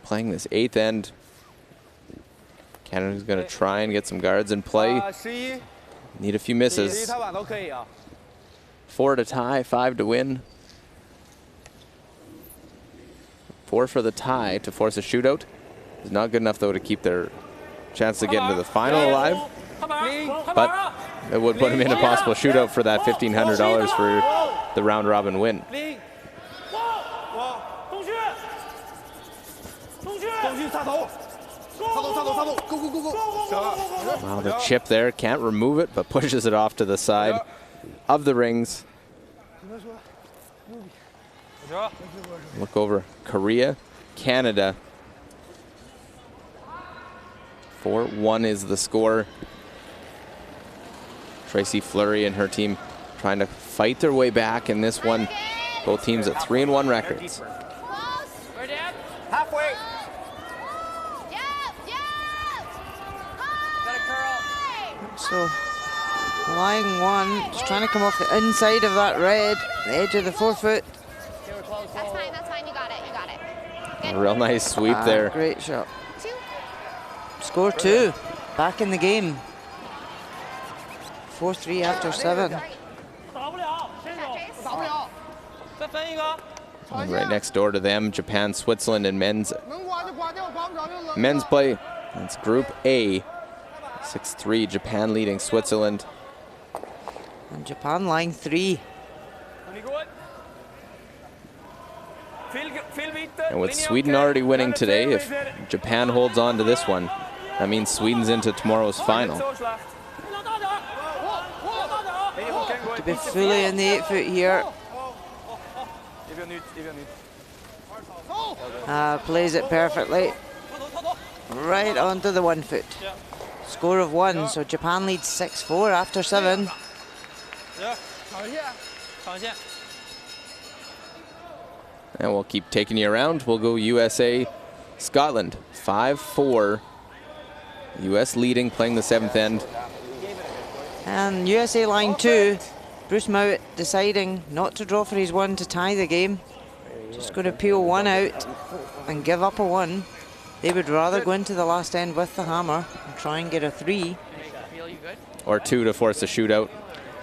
Playing this 8th end. Canada's going to try and get some guards in play. Need a few misses. 4 to tie, 5 to win. 4 for the tie to force a shootout. Is not good enough though to keep their chance to get into the final alive. But it would put them in a possible shootout for that $1,500 for the round robin win. Wow, the chip there, can't remove it, but pushes it off to the side of the rings. Look over Korea, Canada. 4-1 is the score. Tracy Fleury and her team trying to fight their way back in this one. Both teams at 3-1 records. Halfway. So, lying one, just trying to come off the inside of that red, the edge of the 4-foot. That's fine, you got it. A real nice sweep there. Great shot. Score 2, back in the game. 4-3 after 7. And right next door to them, Japan, Switzerland, and men's play. It's Group A. 6-3, Japan leading Switzerland. And Japan line 3. And with Sweden already winning today, if Japan holds on to this one, that means Sweden's into tomorrow's final. To be fully in the 8-foot here. Plays it perfectly. Right onto the 1-foot. Score of 1, so Japan leads 6-4 after 7. And we'll keep taking you around. We'll go USA, Scotland, 5-4. US leading, playing the 7th end. And USA line 2, Bruce Mowat deciding not to draw for his 1 to tie the game. Just going to peel 1 out and give up a 1. They would rather go into the last end with the hammer and try and get a 3. Or 2 to force a shootout.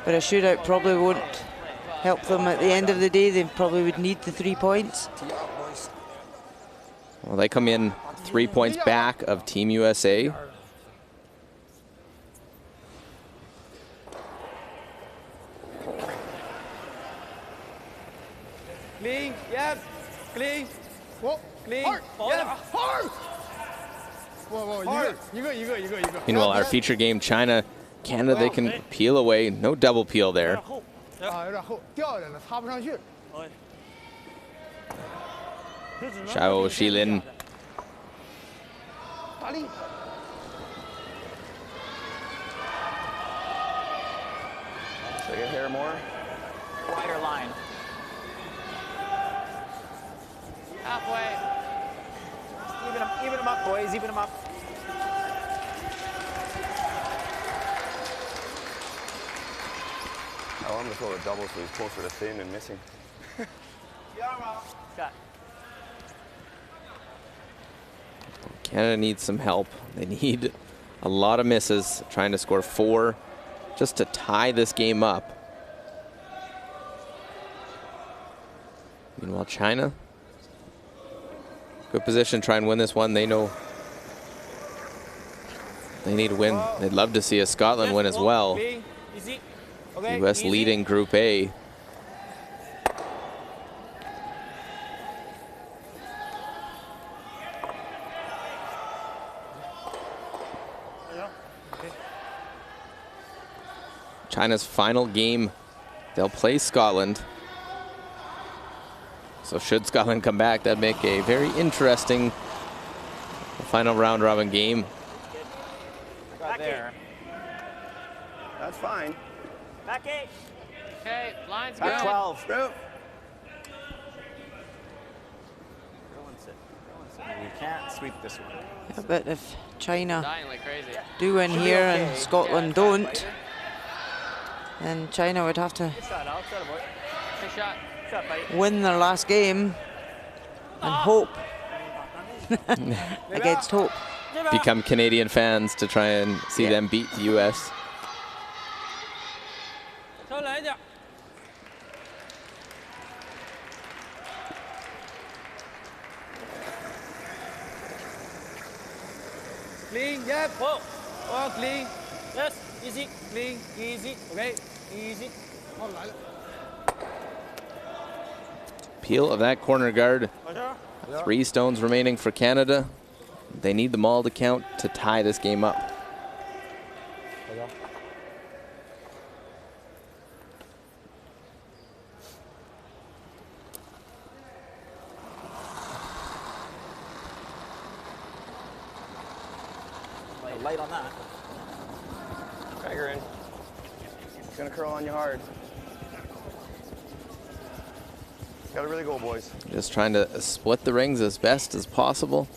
But a shootout probably won't help them at the end of the day. They probably would need the 3 points. Well, they come in 3 points back of Team USA. Clean, yes, clean. Clean, yes, hard. Meanwhile, our feature game, China, Canada, they can peel away. No double peel there. Xiao Shilin. Should I get here more? Wider line. Halfway. Even them up, boys. Even them up. Oh, I'm going to throw a double so he's closer to thin and missing. Canada needs some help. They need a lot of misses, trying to score 4 just to tie this game up. Meanwhile, China, good position, try and win this one. They know they need to win. They'd love to see a Scotland win as well. US leading Group A. China's final game. They'll play Scotland. So should Scotland come back, that'd make a very interesting final round robin game. Got there. That's fine. Back 8. Okay, line's Back good. 12. Group. You can't sweep this one. Yeah, but if China Dying like crazy. do win Should be here okay. and Scotland Yeah, don't, then China would have to Good shot, Alex. Attaboy. Good shot. Good shot, buddy. win their last game and hope against hope. Become Canadian fans to try and see them beat the U.S. 稍微来一点。 Clean, yep. Whoa. Oh, clean. Yes, easy. Clean, easy. Okay, easy. Oh, 来了。 Peel of that corner guard. 3 stones remaining for Canada. They need them all to count to tie this game up. Light on that. Tiger in. It's gonna curl on you hard. Gotta really go, boys. Just trying to split the rings as best as possible.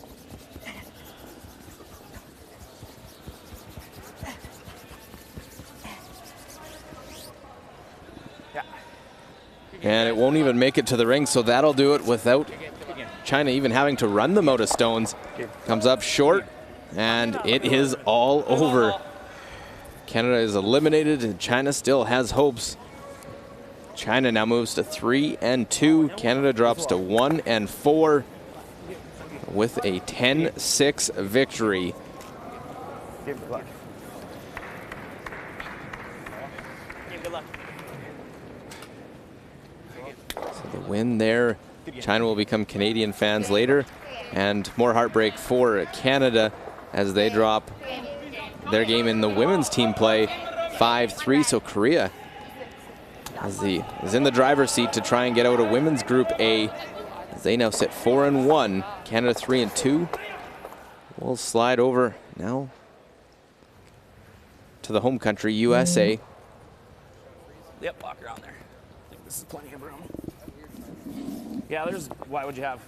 And it won't even make it to the ring, so that'll do it without China even having to run them out of stones. Comes up short, and it is all over. Canada is eliminated, and China still has hopes. China now moves to 3-2. Canada drops to 1-4 with a 10-6 victory. Give good luck. Good luck. So the win there. China will become Canadian fans later. And more heartbreak for Canada as they drop their game in the women's team play 5-3. So Korea is in the driver's seat to try and get out of women's Group A. As they now sit 4-1. Canada 3-2. We'll slide over now to the home country, USA. Yep, walk around there. I think this is plenty of room. Yeah, there's, why would you have?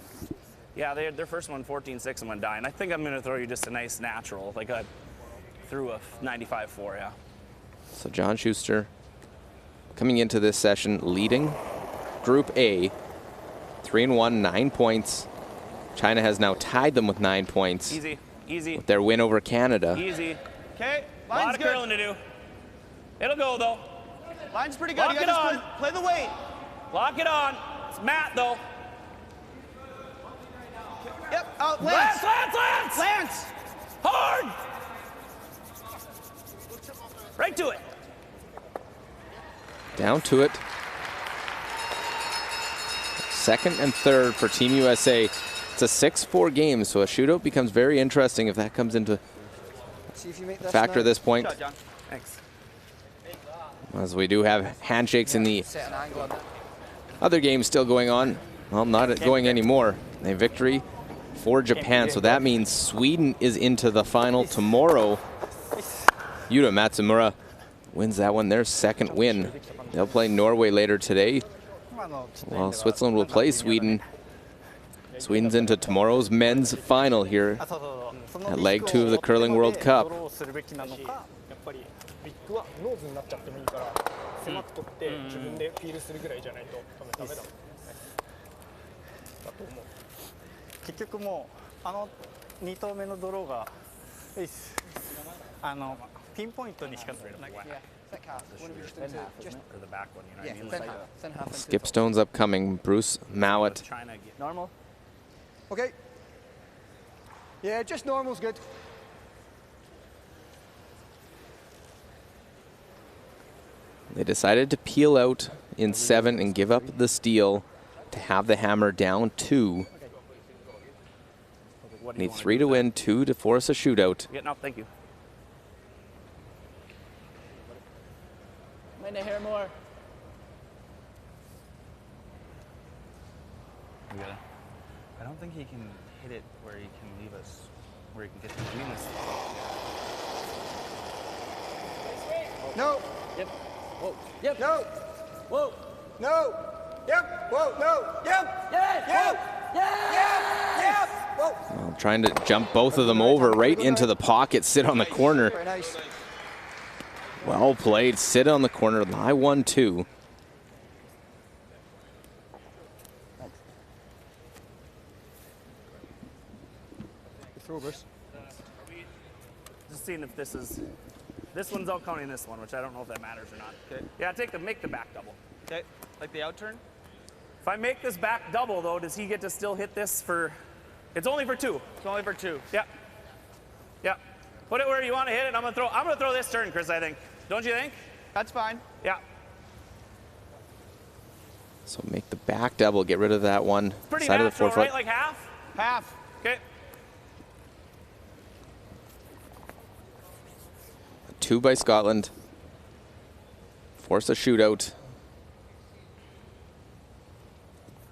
Yeah, their first one 14-6 and one dying. I think I'm gonna throw you just a nice natural, like I threw a 95-4, yeah. So John Schuster coming into this session leading Group A, 3-1, 9 points. China has now tied them with 9 points. Easy, easy. With their win over Canada. Easy. Okay, A lot of curling to do. It'll go though. Line's pretty good. Lock You it gotta on. just play the weight. Lock it on. It's Matt though. Yep, Lance. Lance! Lance! Hard! Right to it. Down to it. Second and third for Team USA. It's a 6-4 game, so a shootout becomes very interesting if that comes into factor at this point. Good shot, John. Thanks. As we do have handshakes in the other games still going on. Well, not going anymore. A victory for Japan, so that means Sweden is into the final tomorrow. Yuta Matsumura wins that one, their second win. They'll play Norway later today, while Switzerland will play Sweden. Sweden's into tomorrow's men's final here at leg 2 of the Curling World Cup. ビッグはノーズになっちゃってもいいから狭く取って自分でフィールするぐらいじゃないとダメだもんね。だと思う。結局もう2投目のドローがピンポイントにしか取れない。Skip stones upcoming. Bruce Mowat. Normal. Okay. Yeah, just normal's good. They decided to peel out in 7 and give up the steal to have the hammer down 2. Need 3 to win, 2 to force a shootout. Getting up, thank you. in the hair more. We gotta. I don't think he can hit it where he can leave us, where he can get between us. No. Yep. Whoa. Yep. No. Whoa. No. Yep. Whoa. No. Yep. Yes. Yep. Yes. Yep. Yep. Whoa. Well, trying to jump both of them over right into the pocket, sit on the corner. Very nice. Well played, sit on the corner, lie 1-2. Throwers. Just seeing if this one's out counting this one, which I don't know if that matters or not. Okay. Yeah, make the back double. Okay, like the out turn? If I make this back double though, does he get to still hit this for, it's only for 2. It's only for 2. Yeah. Yeah. Put it where you want to hit it. I'm gonna throw this turn, Chris, I think. Don't you think? That's fine. Yeah. So make the back double, get rid of that one. Pretty Side natural, of the 4 foot. right? Like half? Half. Okay. 2 by Scotland. Force a shootout.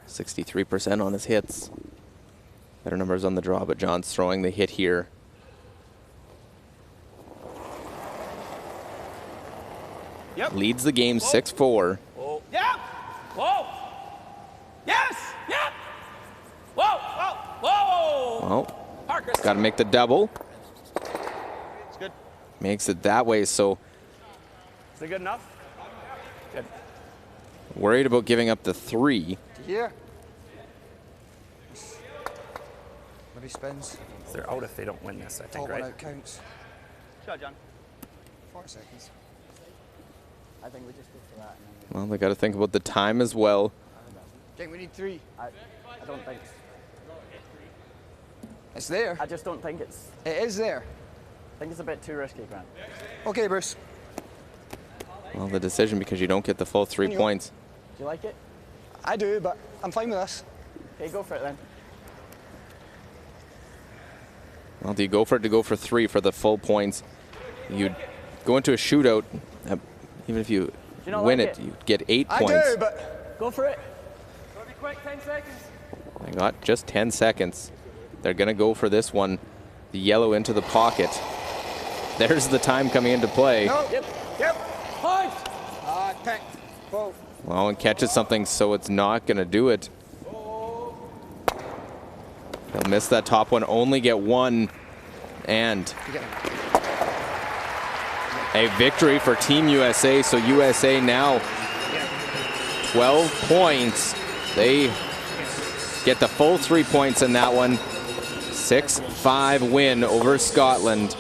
63% on his hits. Better numbers on the draw, but John's throwing the hit here. Yep. Leads the game 6-4. Whoa. Yep. Whoa. Yes. Yep. Whoa. Whoa. Whoa. Well, got to make the double. It's good. Makes it that way, so Is it good enough? Good. worried about giving up the 3. Here. Maybe spins. They're out if they don't win this, I think, All one right? out counts. Shot, John. 4 seconds. I think we just go for that. Well, they got to think about the time as well. I think we need 3. I don't think. It's there. I just don't think it's. It is there. I think it's a bit too risky, Grant. Okay, Bruce. Well, the decision because you don't get the full 3 points. Do you like it? I do, but I'm fine with this. Okay, go for it then. Well, do you go for it to go for 3 for the full points? You'd go into a shootout, even if you win like it, you'd get 8 I points. do, but go for it. Gotta be quick, 10 seconds. They got just 10 seconds. They're going to go for this one. The yellow into the pocket. There's the time coming into play. no. Yep. Yep. Point. Pick. Whoa. Well, and catches something, so it's not going to do it. They'll miss that top one, only get 1. And a victory for Team USA. So USA now 12 points. They get the full 3 points in that one. 6-5 win over Scotland.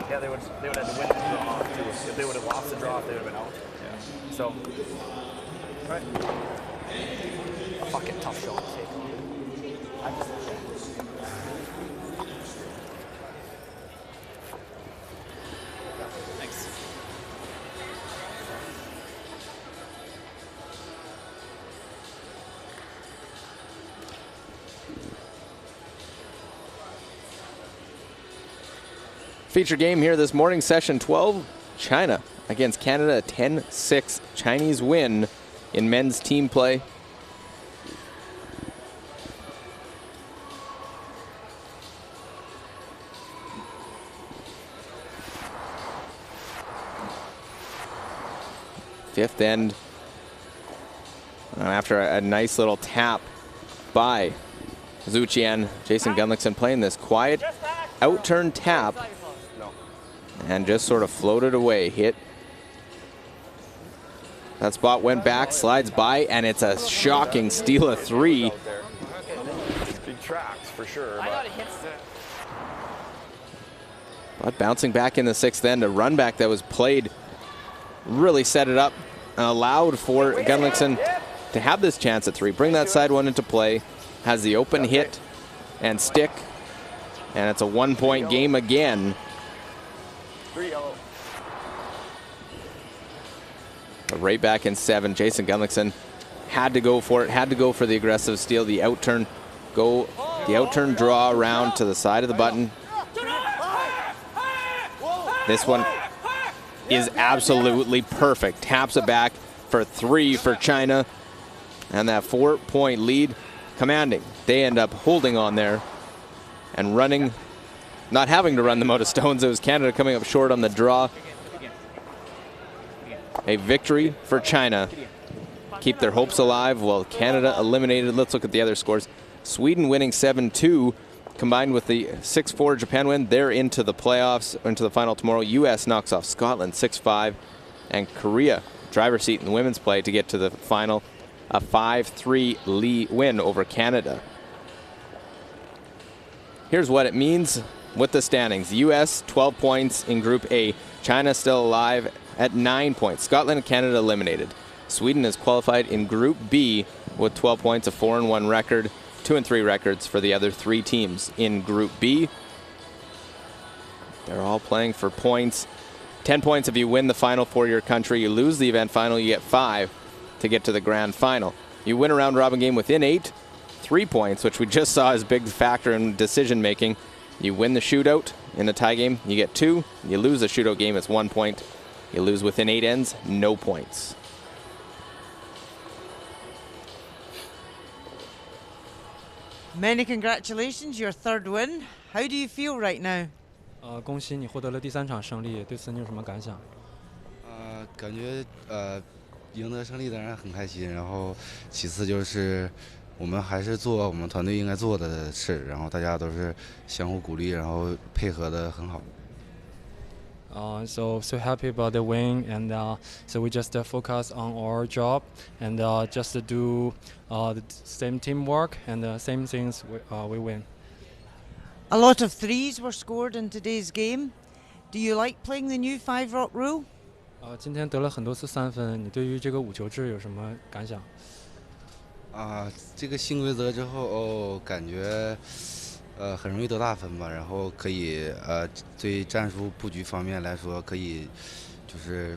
Yeah, they would have to win this draw too. If they would have lost the draw, they would have been out. Yeah. So, right. Fucking tough shot. Thanks. Feature game here this morning, session 12. China against Canada, 10-6 Chinese win in men's team play. Fifth end. After a nice little tap by Zuchian, Jason Gunlickson playing this quiet out-turn tap and just sort of floated away. Hit. That spot went back, slides by, and it's a shocking steal of 3. Big tracks for sure. I thought it hits the. But bouncing back in the 6th end, a run back that was played really set it up and allowed for Gunlickson to have this chance at 3. Bring that side one into play. Has the open hit and stick. And it's a 1-point game again. 3-0. But right back in 7, Jason Gunlickson had to go for it, had to go for the aggressive steal, the out-turn, draw around to the side of the button. This one is absolutely perfect. Taps it back for 3 for China. And that 4-point lead commanding. They end up holding on there and running, not having to run them out of stones. It was Canada coming up short on the draw. A victory for China. Keep their hopes alive while Canada eliminated. Let's look at the other scores. Sweden winning 7-2. Combined with the 6-4 Japan win, they're into the playoffs, into the final tomorrow. U.S. knocks off Scotland 6-5, and Korea driver's seat in the women's play to get to the final, a 5-3 win over Canada. Here's what it means with the standings. U.S. 12 points in Group A. China still alive at 9 points. Scotland and Canada eliminated. Sweden is qualified in Group B with 12 points, a 4-1 record. 2-3 records for the other 3 teams in Group B. They're all playing for points. 10 points if you win the final for your country. You lose the event final, you get 5 to get to the grand final. You win a round robin game within 8, 3 points, which we just saw as a big factor in decision making. You win the shootout in a tie game, you get 2. You lose the shootout game, it's 1 point. You lose within 8 ends, no points. Many congratulations, your 3rd win. How do you feel right now? 恭喜你获得了第3场胜利，对此你有什么感想？感觉赢得胜利当然很开心，然后其次就是我们还是做我们团队应该做的事，然后大家都是相互鼓励，然后配合得很好。So happy about the win, and so we just focus on our job and just do the same teamwork and the same things we win. A lot of 3s were scored in today's game. Do you like playing the new 5-rock rule? 今天得了很多次3分，你对于这个5球制有什么感想？这个新规则之后，感觉很容易得大分吧，然后可以对战术布局方面来说，可以就是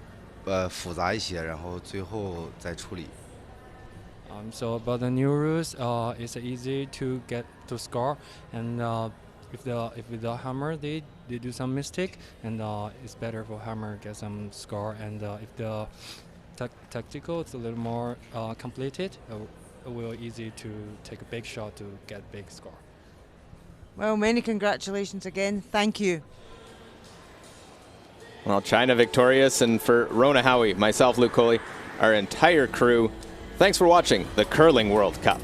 复杂一些，然后最后再处理。So about the new rules, it's easy to get to score, and if the hammer they do some mistake, and it's better for hammer get some score, and if the tactical is a little more completed, it will easy to take a big shot to get big score. Well, many congratulations again. Thank you. Well, China victorious, and for Rona Howie, myself, Luke Coley, our entire crew, thanks for watching the Curling World Cup.